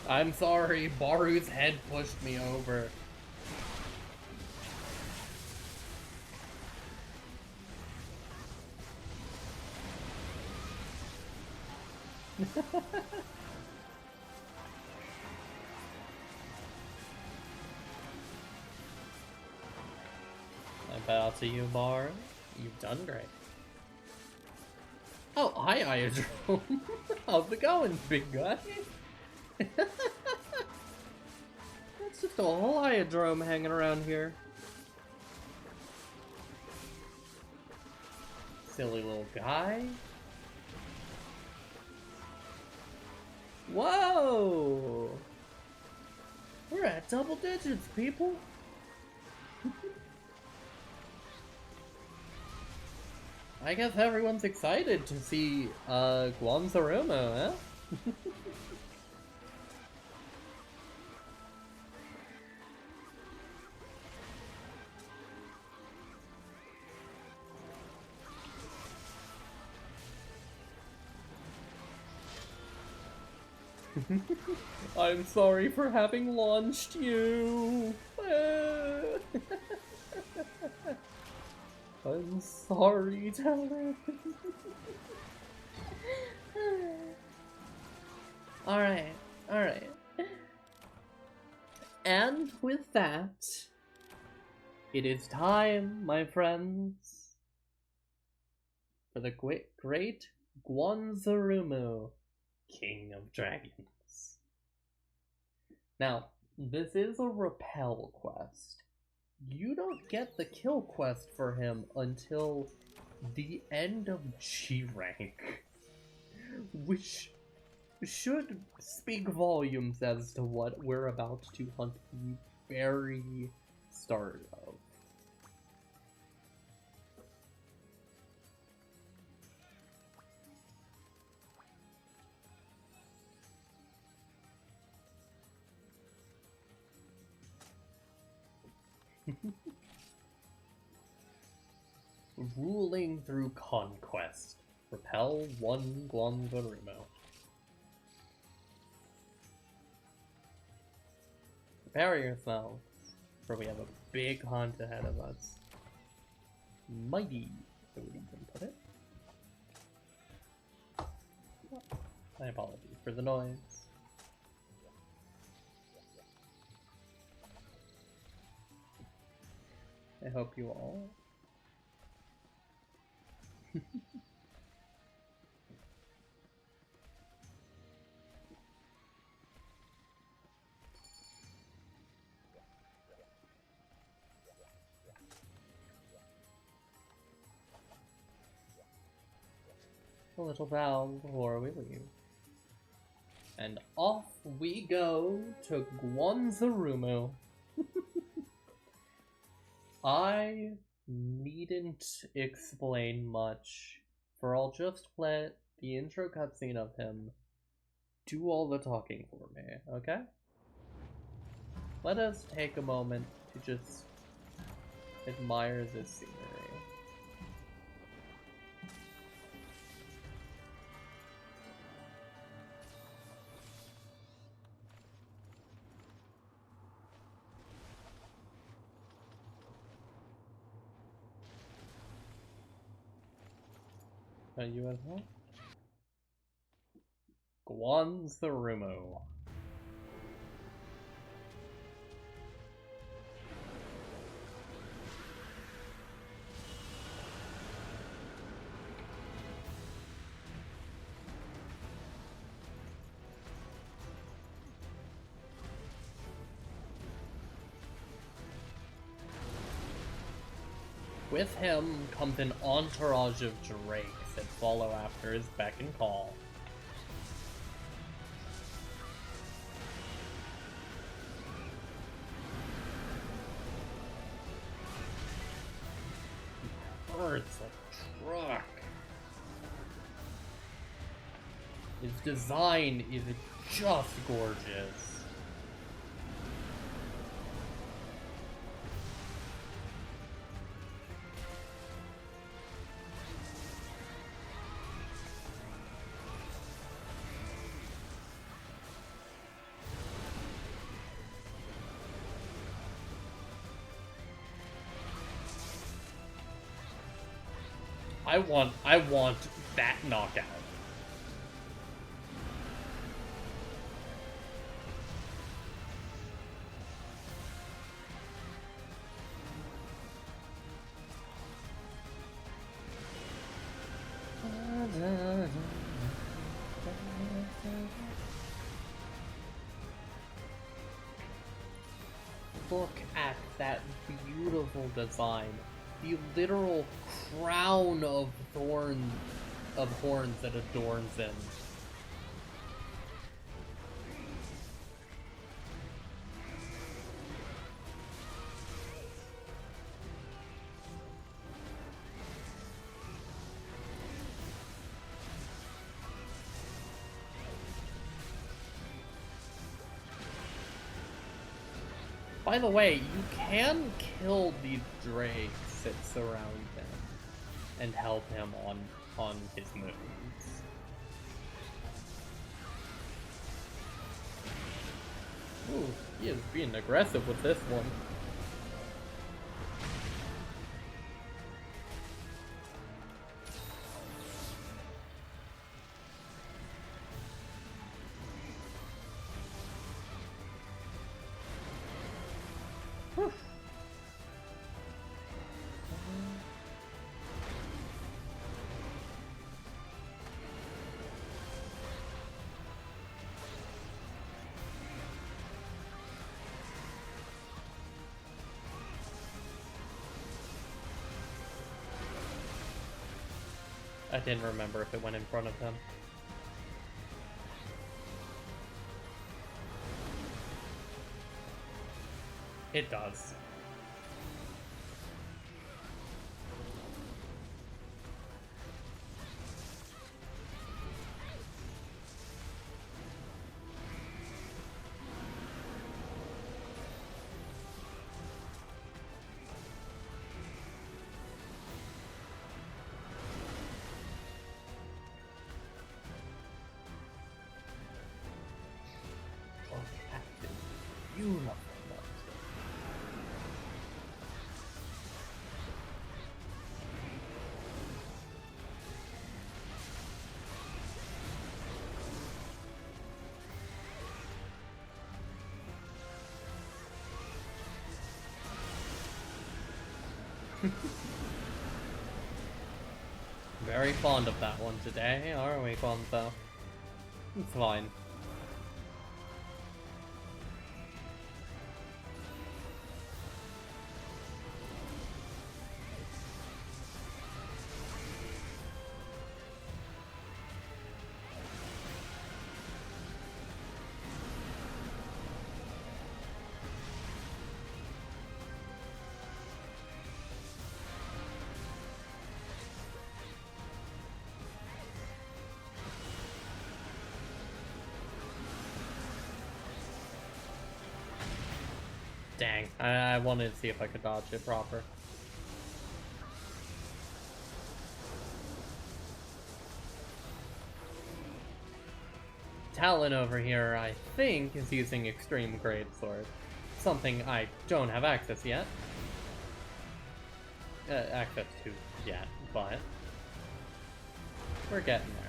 Speaker 1: I'm sorry, Baru's head pushed me over. I bow to you, Baru. You've done great. Oh, hi, Iodrome. How's it going, big guy? That's just a whole Iodrome hanging around here. Silly little guy. Whoa! We're at double digits, people! I guess everyone's excited to see Guanzorumu, huh? I'm sorry for having launched you. I'm sorry, Talon. Alright, alright. And with that, it is time, my friends, for the great Guanzorumu, King of Dragons. Now, this is a repel quest. You don't get the kill quest for him until the end of G rank, which should speak volumes as to what we're about to hunt the very start of. Ruling through conquest. Repel 1 Guanzorumu. Prepare yourselves, for we have a big hunt ahead of us. Mighty, so we can put it. My apologies for the noise. I hope you all a little bow before we leave. And off we go to Guanzorumu. I needn't explain much, for I'll just let the intro cutscene of him do all the talking for me, okay? Let us take a moment to just admire this scenery. Are you as well? Guanzorumu. With him comes an entourage of drakes that follow after his beck and call. Birds a truck. His design is just gorgeous. I want that knockout. Look at that beautiful design. The literal crown of horns that adorns him. By the way, you can kill these drakes that surround him and help him on his moves. Ooh, he is being aggressive with this one. Whew. I didn't remember if it went in front of him. It does. Beautiful. Very fond of that one today, aren't we, Guanzo? It's fine. Dang, I wanted to see if I could dodge it proper. Talon over here, I think, is using Extreme Greatsword. Something I don't have access yet. Access to yet, but we're getting there.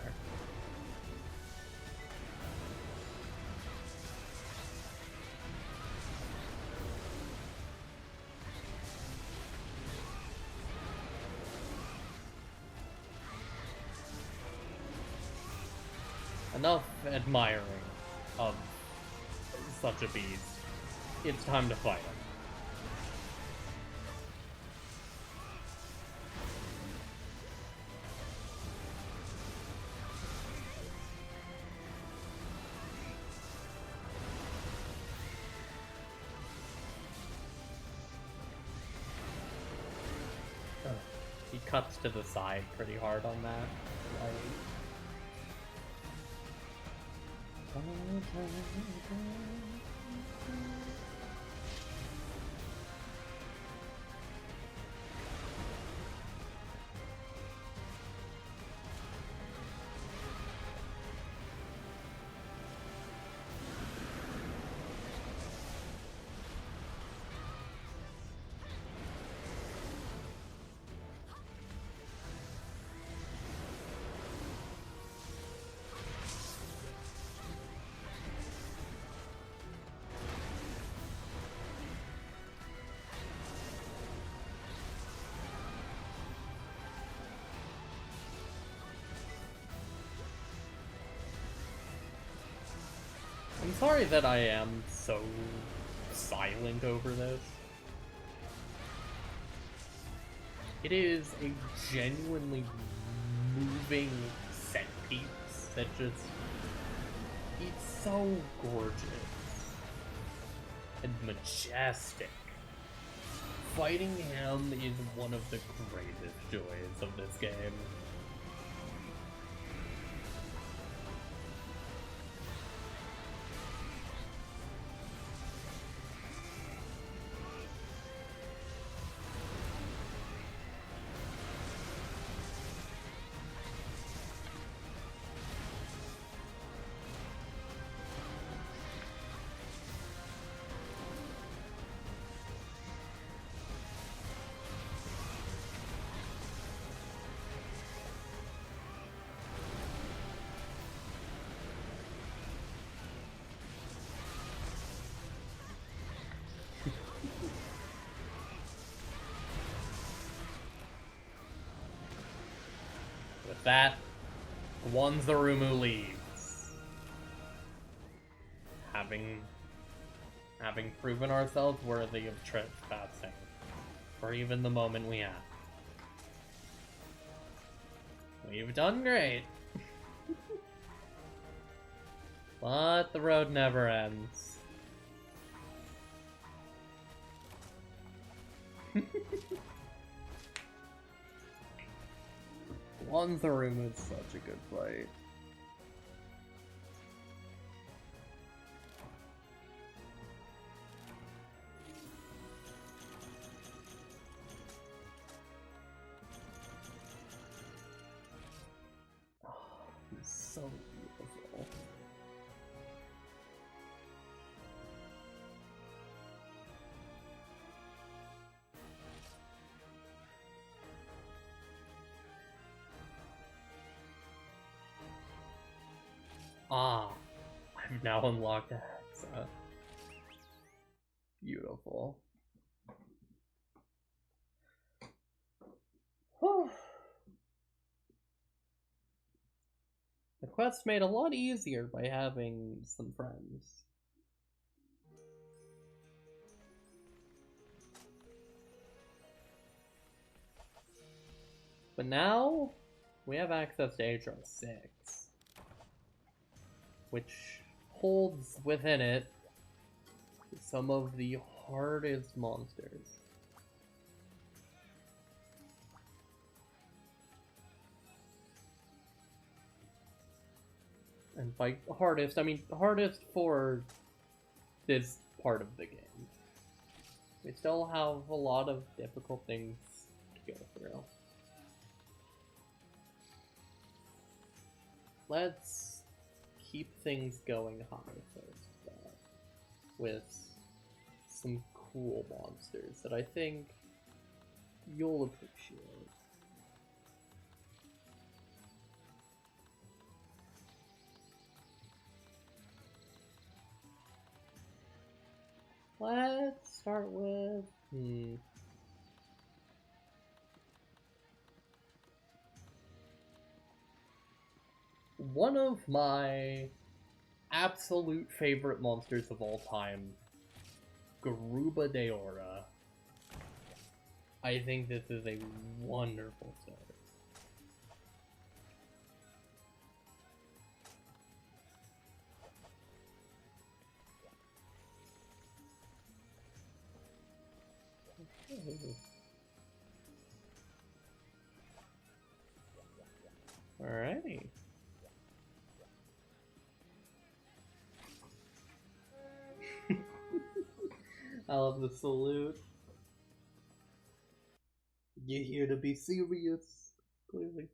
Speaker 1: Enough admiring of such a beast. It's time to fight him. He cuts to the side pretty hard on that. Like, I'm sorry that I am so silent over this. It is a genuinely moving set piece that just... it's so gorgeous and majestic. Fighting him is one of the greatest joys of this game. that, Guanzorumu leaves. Having proven ourselves worthy of trespassing for even the moment we have. We've done great. But the road never ends. Guanzorumu is such a good fight. So beautiful. Ah, I've now unlocked a Hexa. Beautiful. Whew. The quest made a lot easier by having some friends. But now, we have access to HR6, which holds within it some of the hardest monsters. And by hardest, I mean hardest for this part of the game. We still have a lot of difficult things to go through. Let's keep things going high first, though, with some cool monsters that I think you'll appreciate. Let's start with... One of my absolute favorite monsters of all time, Garuba Deora. I think this is a wonderful start. Alrighty. I love the salute. You're here to be serious, clearly.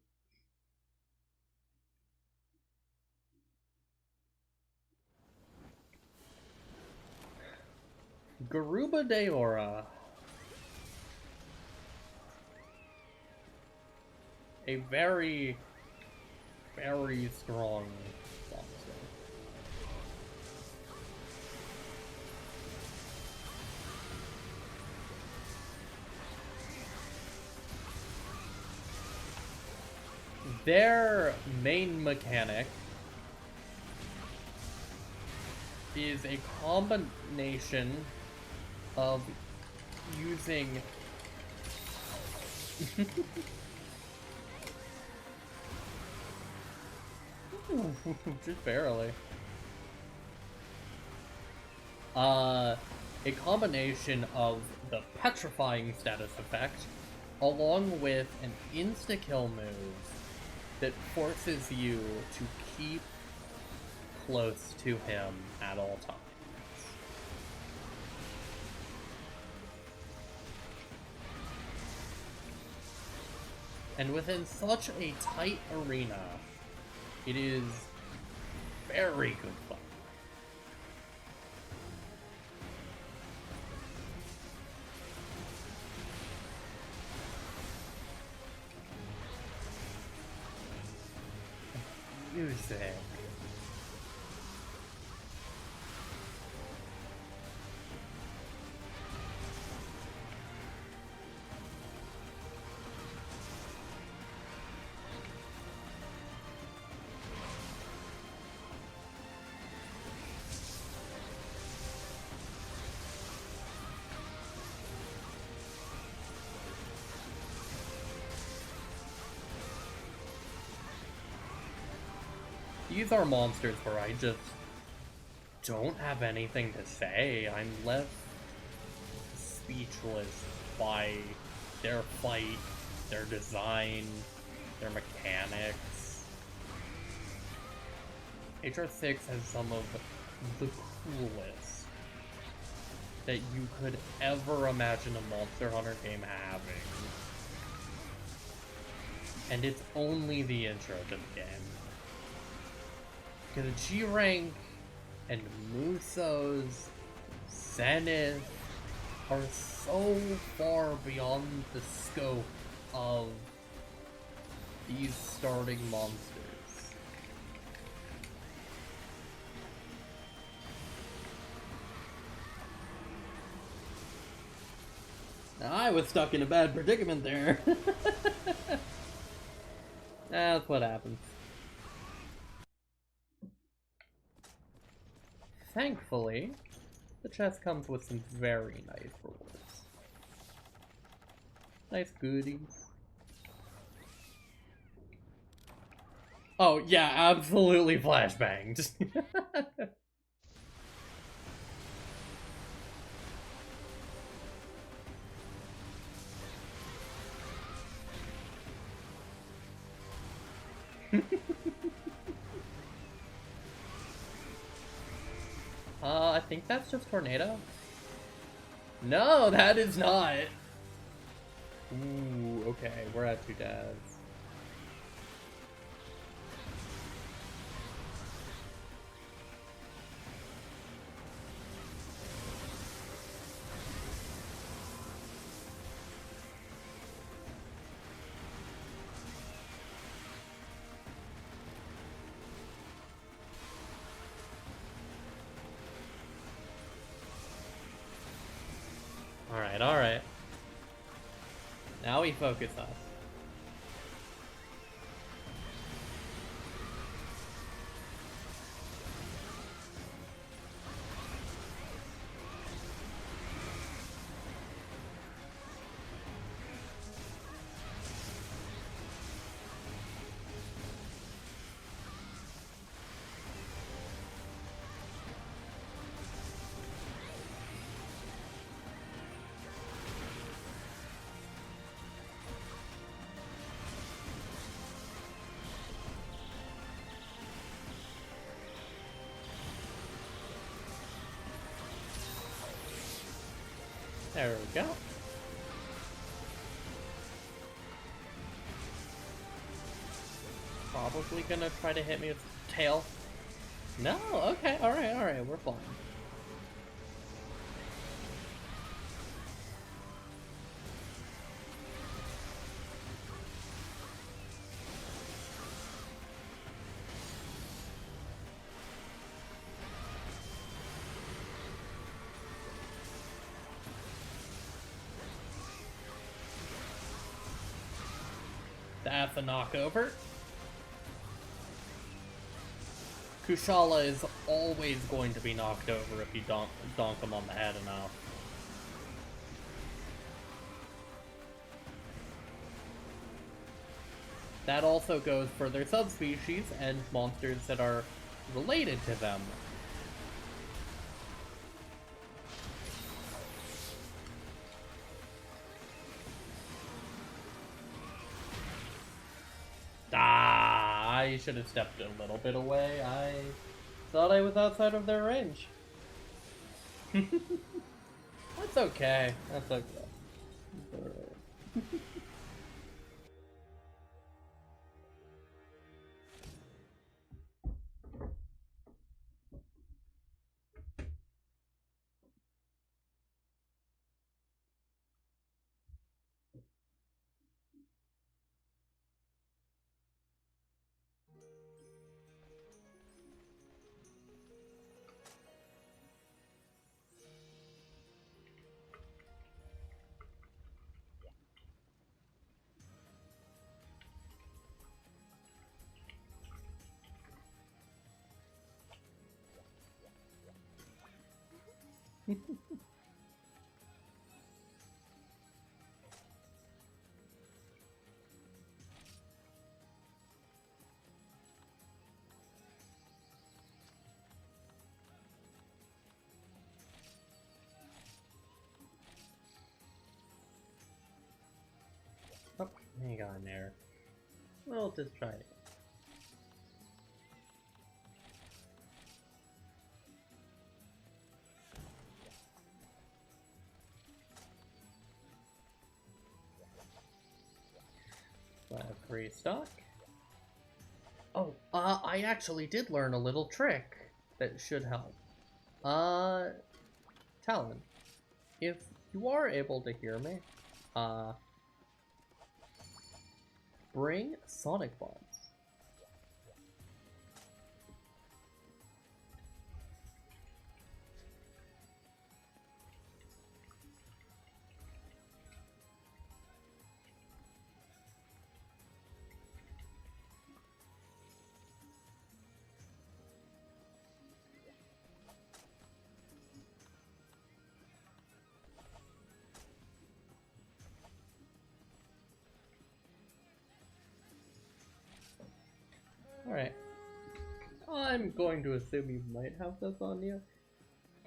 Speaker 1: Garuba Deora. A very, very strong monster. Their main mechanic is a combination of using just barely. A combination of the petrifying status effect along with an insta-kill move that forces you to keep close to him at all times. And within such a tight arena, it is very good fun. Music. these are monsters where I just don't have anything to say. I'm left speechless by their fight, their design, their mechanics. HR6 has some of the coolest that you could ever imagine a Monster Hunter game having. And it's only the intro to the game. Because G-Rank and Muso's Zenith are so far beyond the scope of these starting monsters. Now, I was stuck in a bad predicament there. That's what happens. Thankfully, the chest comes with some very nice rewards. Nice goodies. Oh, yeah, absolutely flashbanged. I think that's just Tornado. No, that is not. Ooh, okay, we're at 2 dads. Alright. Now we focus us. There we go. Probably gonna try to hit me with tail. No, okay, alright, we're fine. That's a knockover. Kushala is always going to be knocked over if you donk him on the head enough. That also goes for their subspecies and monsters that are related to them. I should have stepped a little bit away. I thought I was outside of their range. That's okay. That's okay. That's alright. Hang on there. We'll just try it. Restock. Oh, I actually did learn a little trick that should help. Talon, if you are able to hear me, bring Sonic Bombs. Alright. I'm going to assume you might have this on you.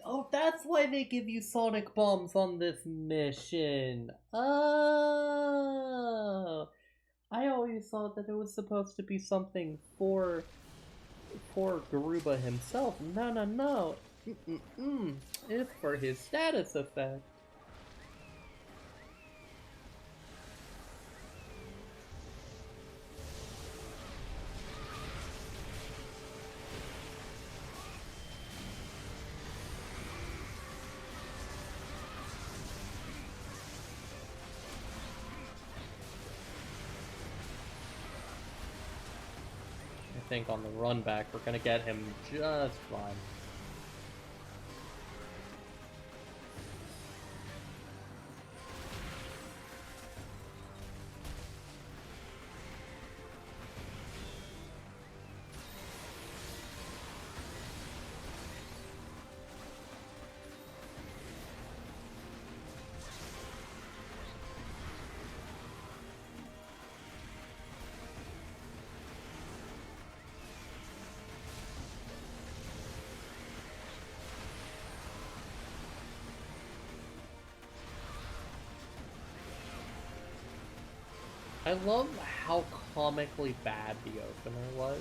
Speaker 1: Oh, that's why they give you Sonic Bombs on this mission. Oh. I always thought that it was supposed to be something for Garuba himself. No. It's for his status effect. I think on the run back, we're gonna get him just fine. I love how comically bad the opener was.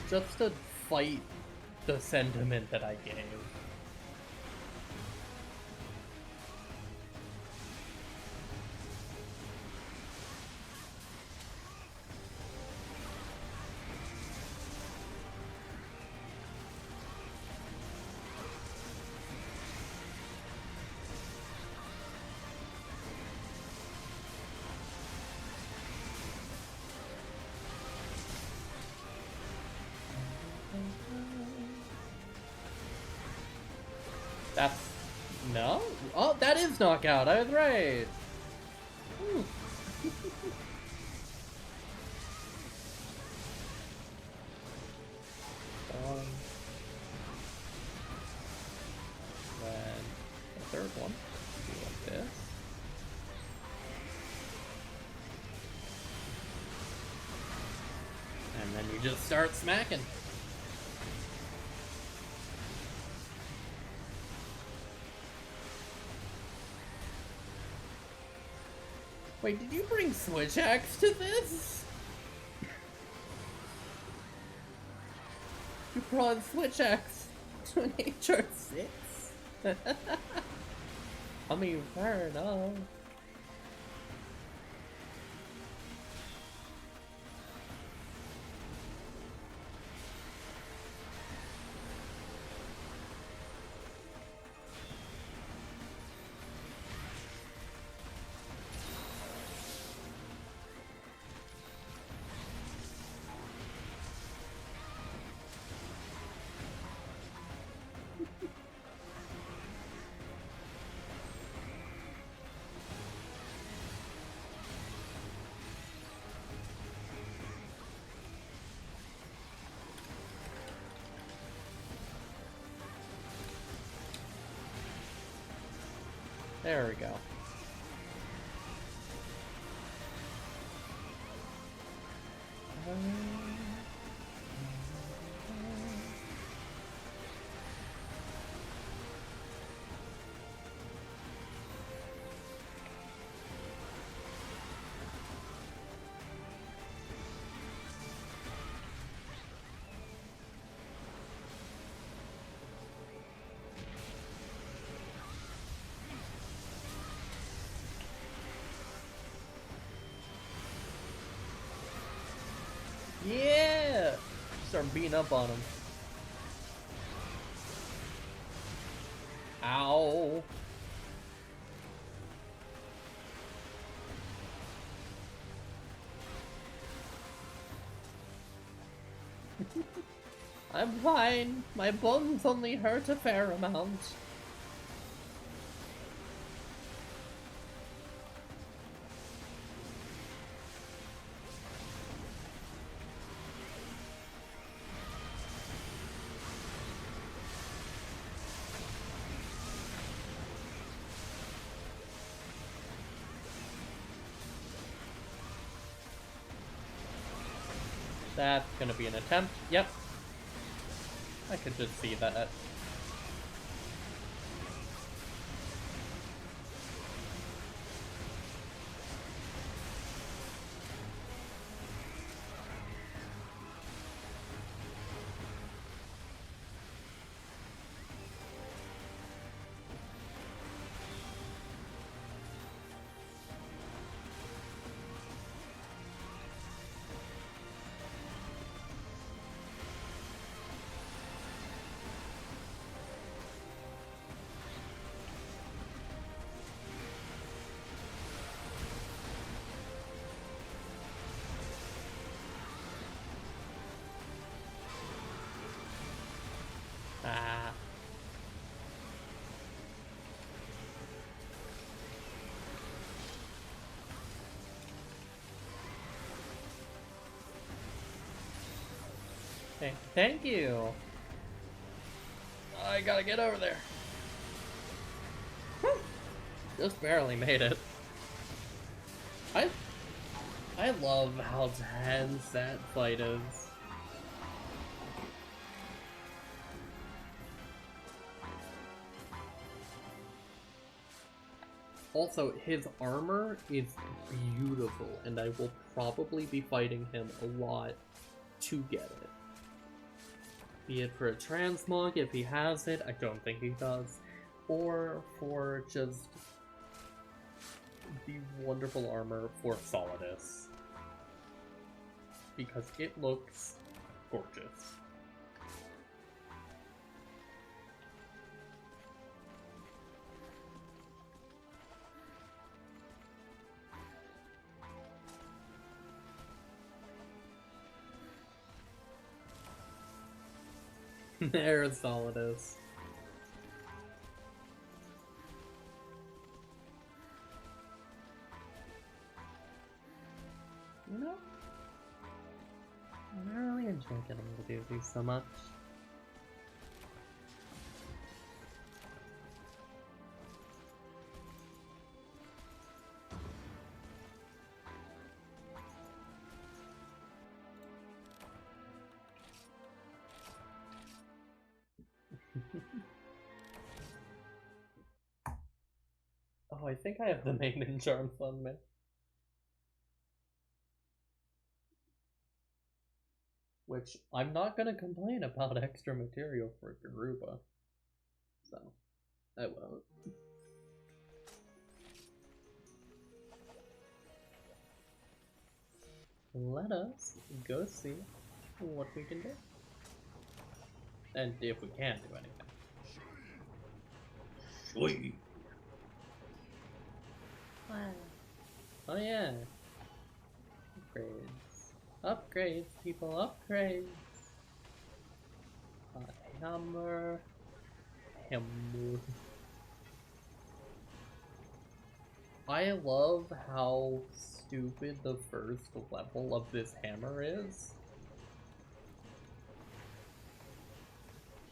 Speaker 1: Just to fight the sentiment that I gave. That's... no? Oh, that is knockout, I was right! Then the third one, do like this. And then you just start smacking. Wait, did you bring Switch Axe to this? You brought Switch Axe to an HR6? I mean, fair enough. There we go. Yeah! Start beating up on him. Ow! I'm fine. My bones only hurt a fair amount. That's gonna be an attempt. Yep. I could just see that. Ah. Okay, thank you. I gotta get over there. Just barely made it. I love how tense that fight is. Also, his armor is beautiful, and I will probably be fighting him a lot to get it. Be it for a transmog if he has it, I don't think he does, or for just the wonderful armor for Solidus. Because it looks gorgeous. There's Solidus. You know, I really enjoy getting to do these so much. Oh, I think I have the main enchants on me. Which, I'm not gonna complain about extra material for Garuba. So, I won't. Let us go see what we can do. And if we can do anything. Sweet. Oh yeah. Upgrades. Upgrades, people, upgrades. Hammer. Hammer. I love how stupid the first level of this hammer is.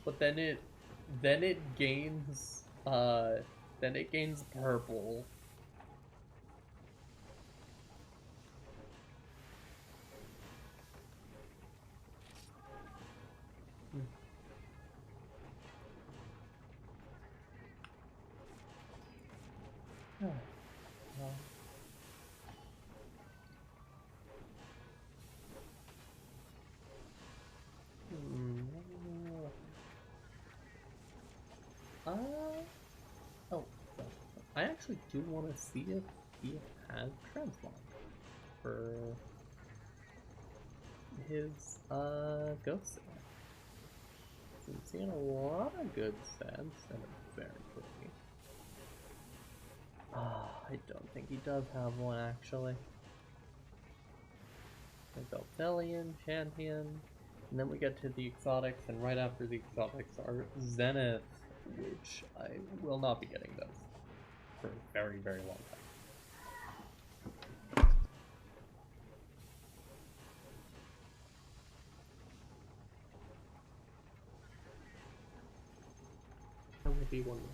Speaker 1: But then it gains purple. Oh, I actually do want to see if he has transmog for his ghost set. I'm seeing a lot of good sets, and it's very pretty. I don't think he does have one actually. Beltelian, Champion, and then we get to the exotics, and right after the exotics are Zenith, which I will not be getting those for a very, very long time. That will be one moment.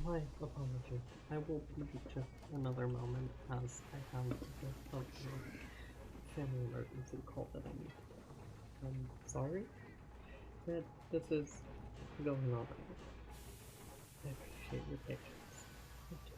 Speaker 1: My apologies. I will be just another moment as I have a family emergency call that I need to take. I'm sorry that this is going on right now. I appreciate your patience. Thank you.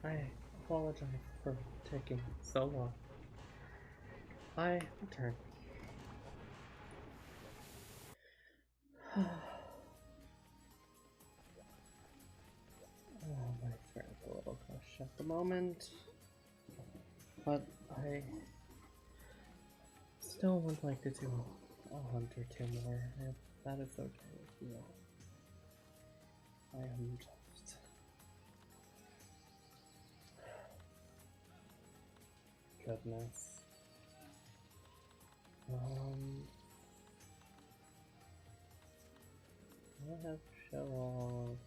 Speaker 1: I apologize for taking so long. I return. Oh, my throat's a little crushed at the moment, but I still would like to do a hunt or two more, if that is okay with you. I am just... Goodness. I have to show off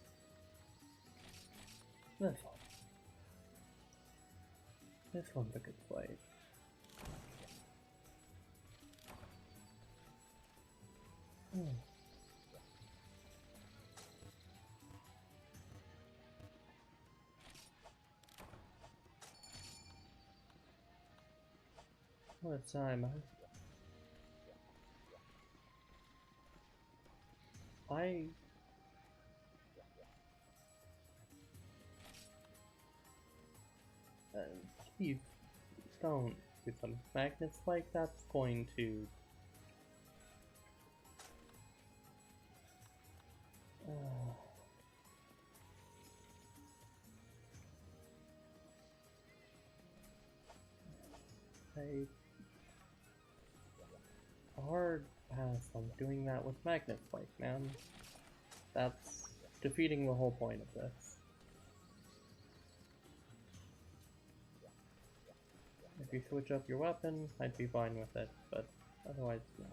Speaker 1: this one. This one's a good fight. What a time, huh? Please don't do some magnets like that's going to... hard pass on doing that with magnet spike, man. That's defeating the whole point of this. If you switch up your weapon, I'd be fine with it, but otherwise, no.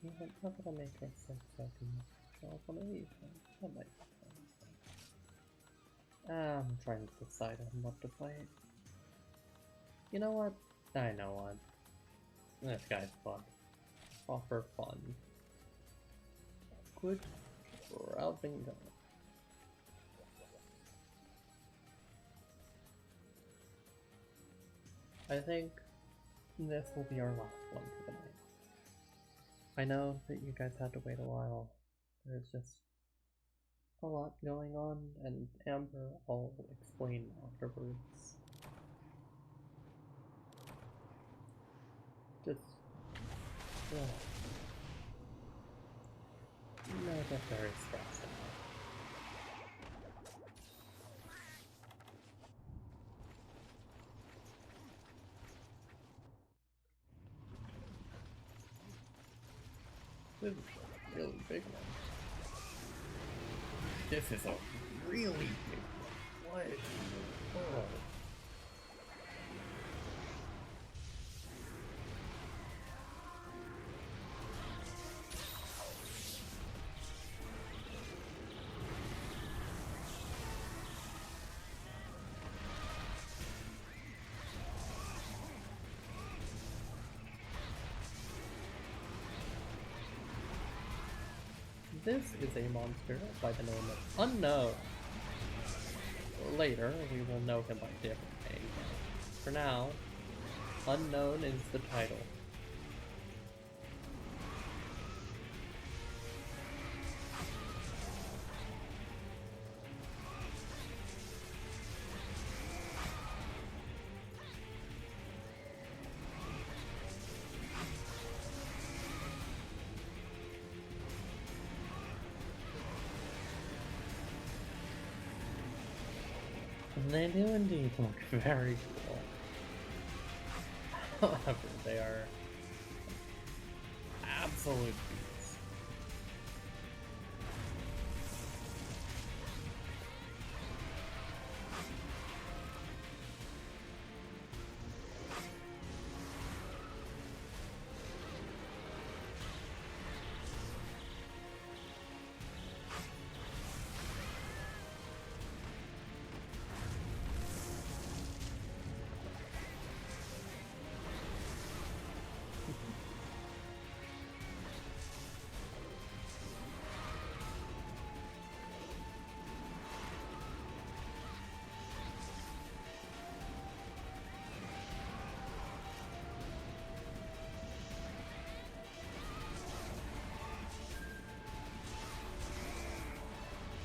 Speaker 1: Even not gonna make it so I can show off on anything. That might be fun. I'm trying to decide on what to play. You know what? I know what. This guy's fun. Offer fun. Good browsing gun. I think this will be our last one for the night. I know that you guys had to wait a while. There's just a lot going on, and Amber will explain afterwards. Just... no, get very stressed out. This is a really big one. This is a really big one. What? Oh. This is a monster by the name of Unknown. Later, we will know him by different names. For now, Unknown is the title. They do indeed look very cool. However, they are absolute beasts.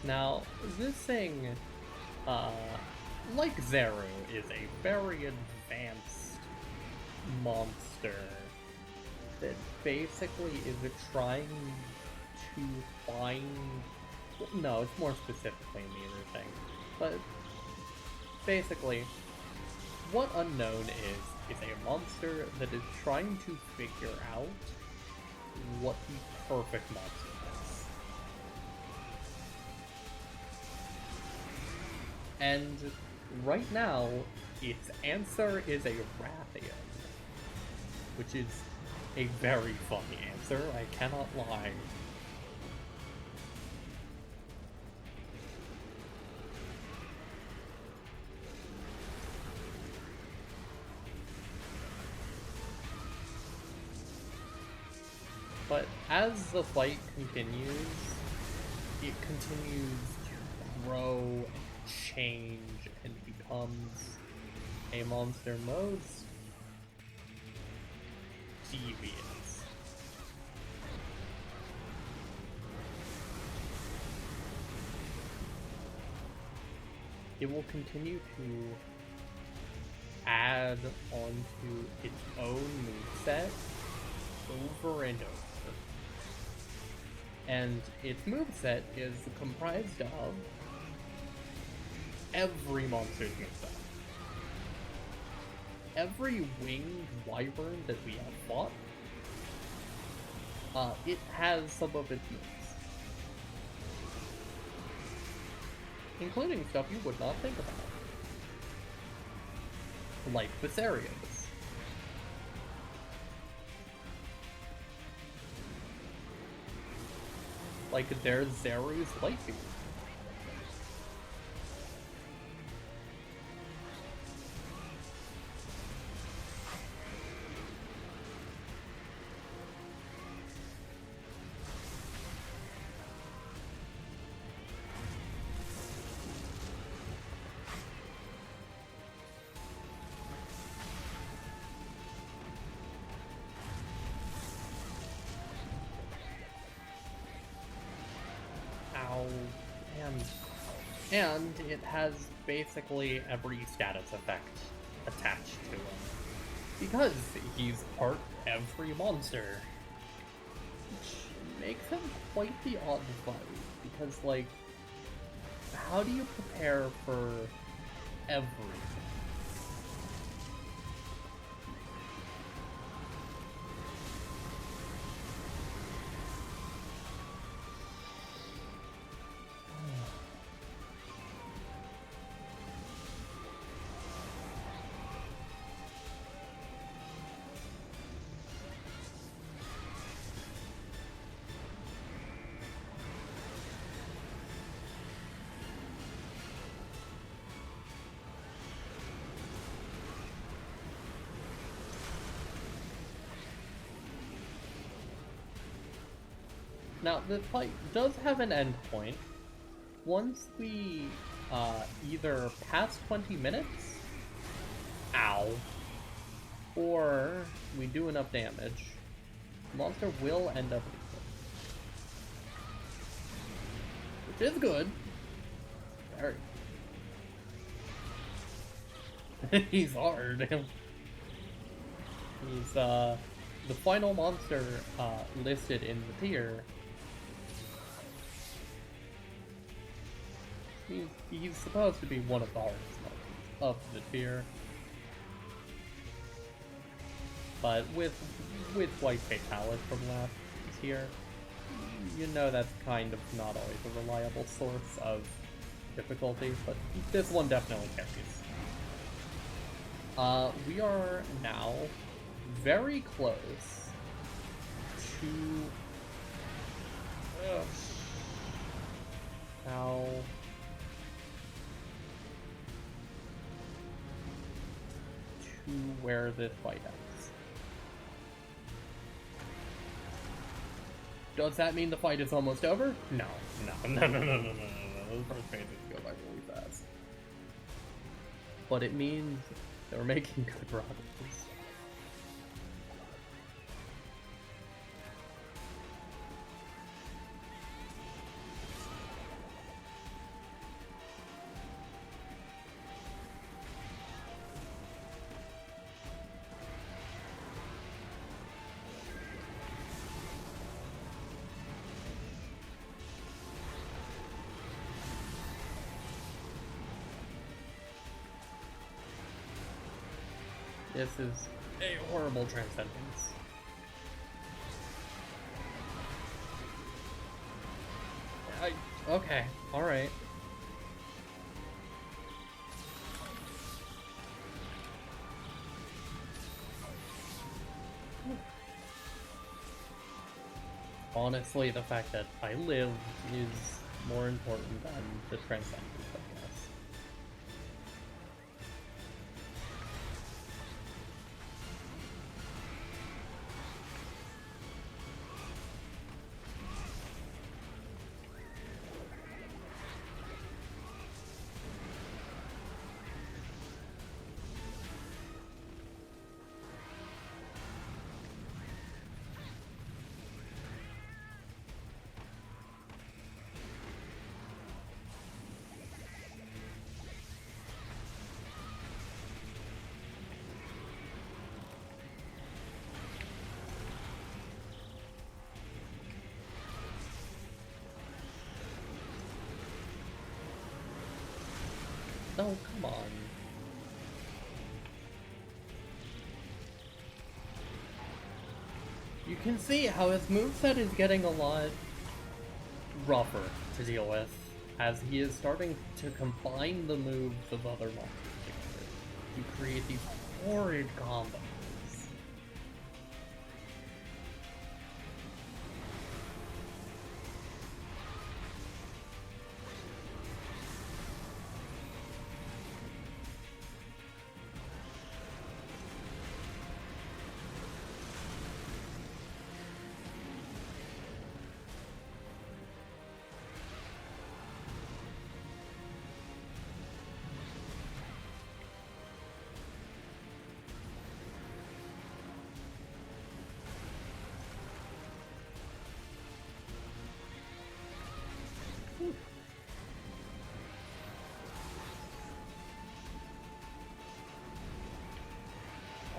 Speaker 1: Now, this thing, uh, like Zeru, is a very advanced monster that basically is trying to find... No, it's more specifically in the other thing. But basically, what Unknown is a monster that is trying to figure out what the perfect monster is. And right now, its answer is a Rathian, which is a very funny answer, I cannot lie. But as the fight continues, it continues to grow and change and becomes a monster most devious. It will continue to add onto its own moveset over and over. And its moveset is comprised of every monster's moveset. Every winged wyvern that we have fought, it has some of its moves. Including stuff you would not think about. Like Viserions. Like, there's Zeru's Lightbeam. And it has basically every status effect attached to him. Because he's part every monster. Which makes him quite the odd fight. Because, like, how do you prepare for everything? Now, the fight does have an end point. Once we either pass 20 minutes, ow, or we do enough damage, the monster will end up lethal. Which is good. Very. He's hard. He's the final monster listed in the tier. He's supposed to be one of the hardest of the tier. But with White Fatalis from last tier, you know that's kind of not always a reliable source of difficulty, but this one definitely carries. We are now very close to... How... to where this fight ends. Does that mean the fight is almost over? No. Those first phases go by really fast. But it means that we're making good progress. This is a horrible transcendence. Okay, alright. Honestly, the fact that I live is more important than the transcendence, I guess. Oh, come on. You can see how his moveset is getting a lot rougher to deal with, as he is starting to combine the moves of other monsters together to create these horrid combos.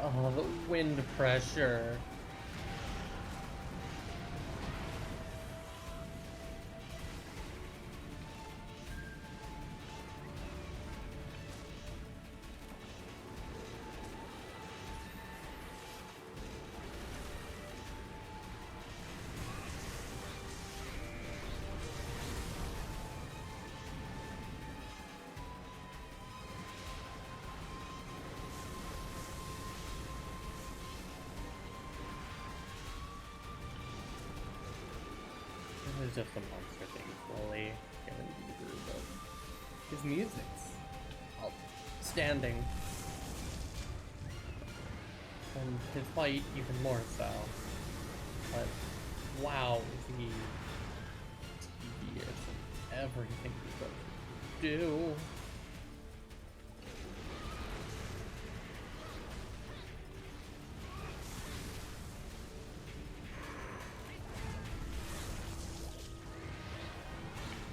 Speaker 1: Oh, the wind pressure. This is just a monster thing, slowly getting into the groove of his music's outstanding. And his fight even more so. But wow, is he tedious in everything he's supposed to do.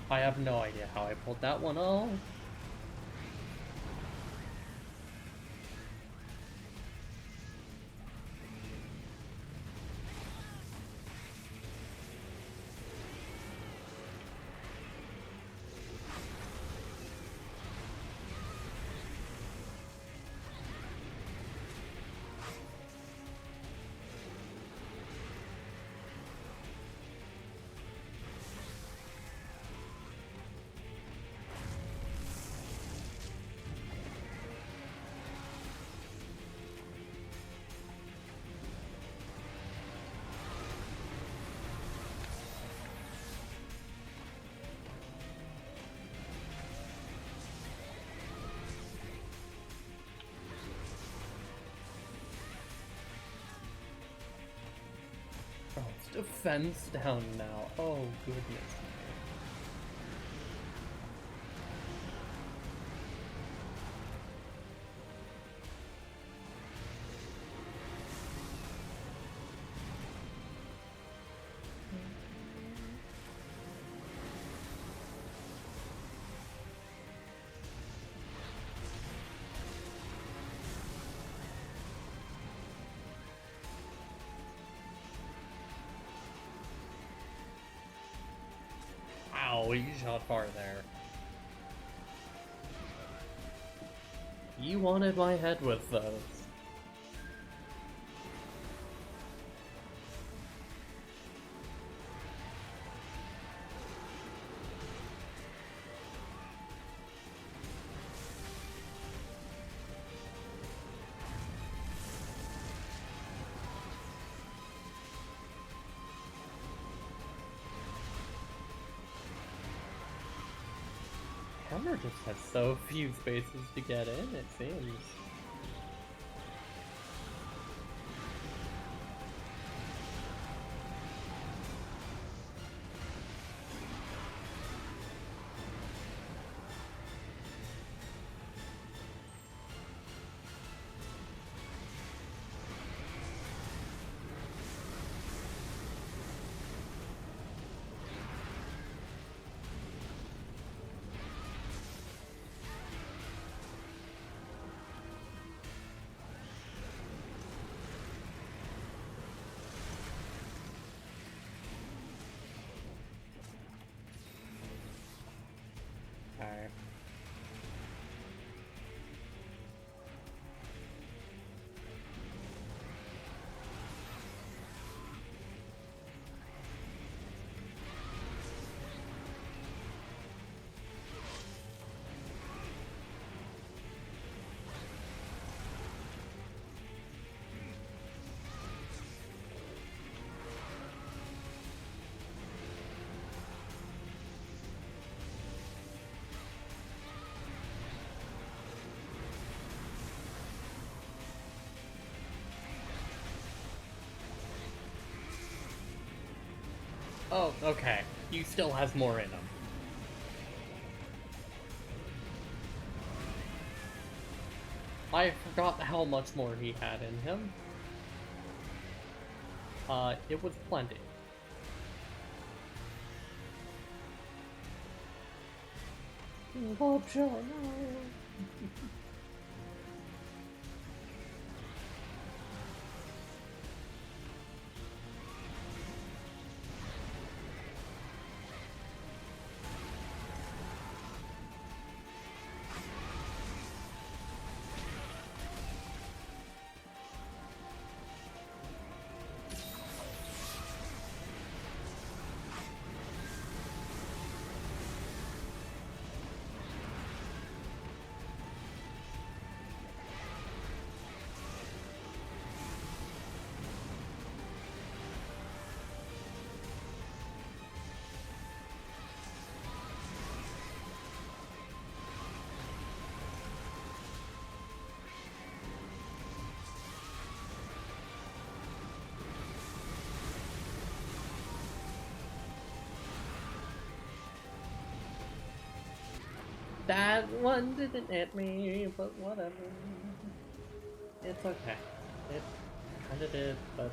Speaker 1: I have no idea how I pulled that one off. Oh, it's defense down now. Oh, goodness. Wow, you shot far there. You wanted my head with those. Hammer just has so few spaces to get in, it seems. Alright. Oh, okay. He still has more in him. I forgot how much more he had in him. It was plenty. Bob Shaw, no. That one didn't hit me, but whatever. It's okay. It kinda did, but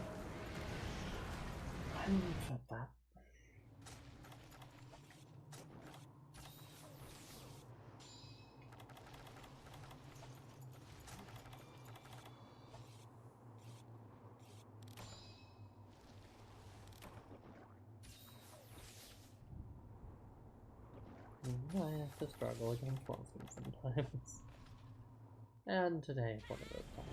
Speaker 1: I didn't accept that. I have to struggle against monsters sometimes. And today is one of those times.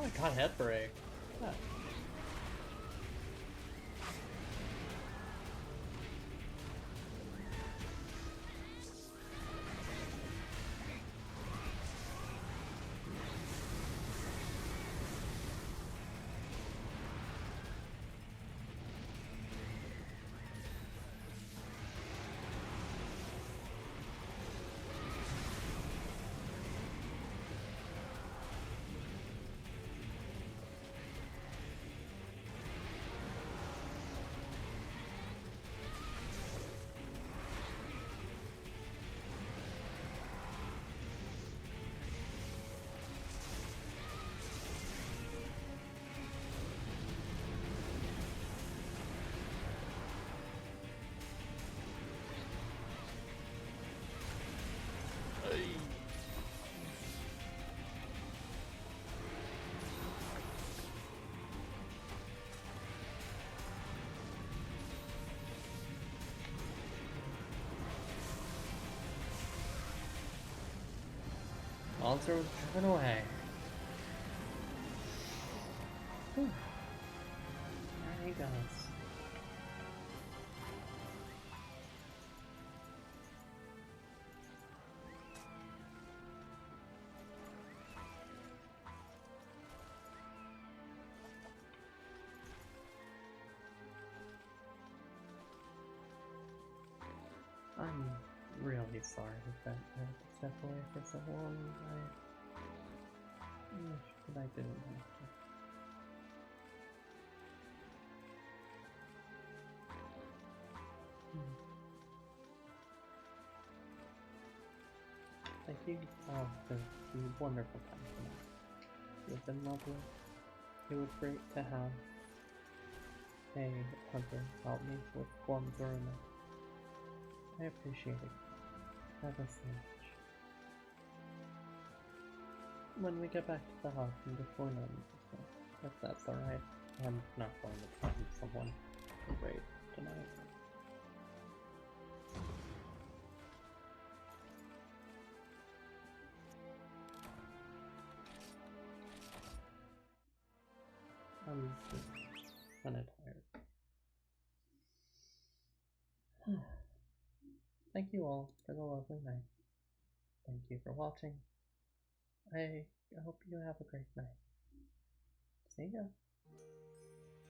Speaker 1: Oh, I got head break. Yeah. Monster was driven away. Whew. There he goes. I'm really sorry that I had to step away for so long. I wish that I didn't have to. Thank you all for the wonderful time tonight. You've been lovely. It was great to have a hunter help me with Guanzorumu. I appreciate it ever so much. When we get back to the hub and deploy them, if that's alright, I'm not going to find someone to raid tonight. I'm just kinda tired. Thank you all for the lovely night. Thank you for watching. I hope you have a great night. See ya.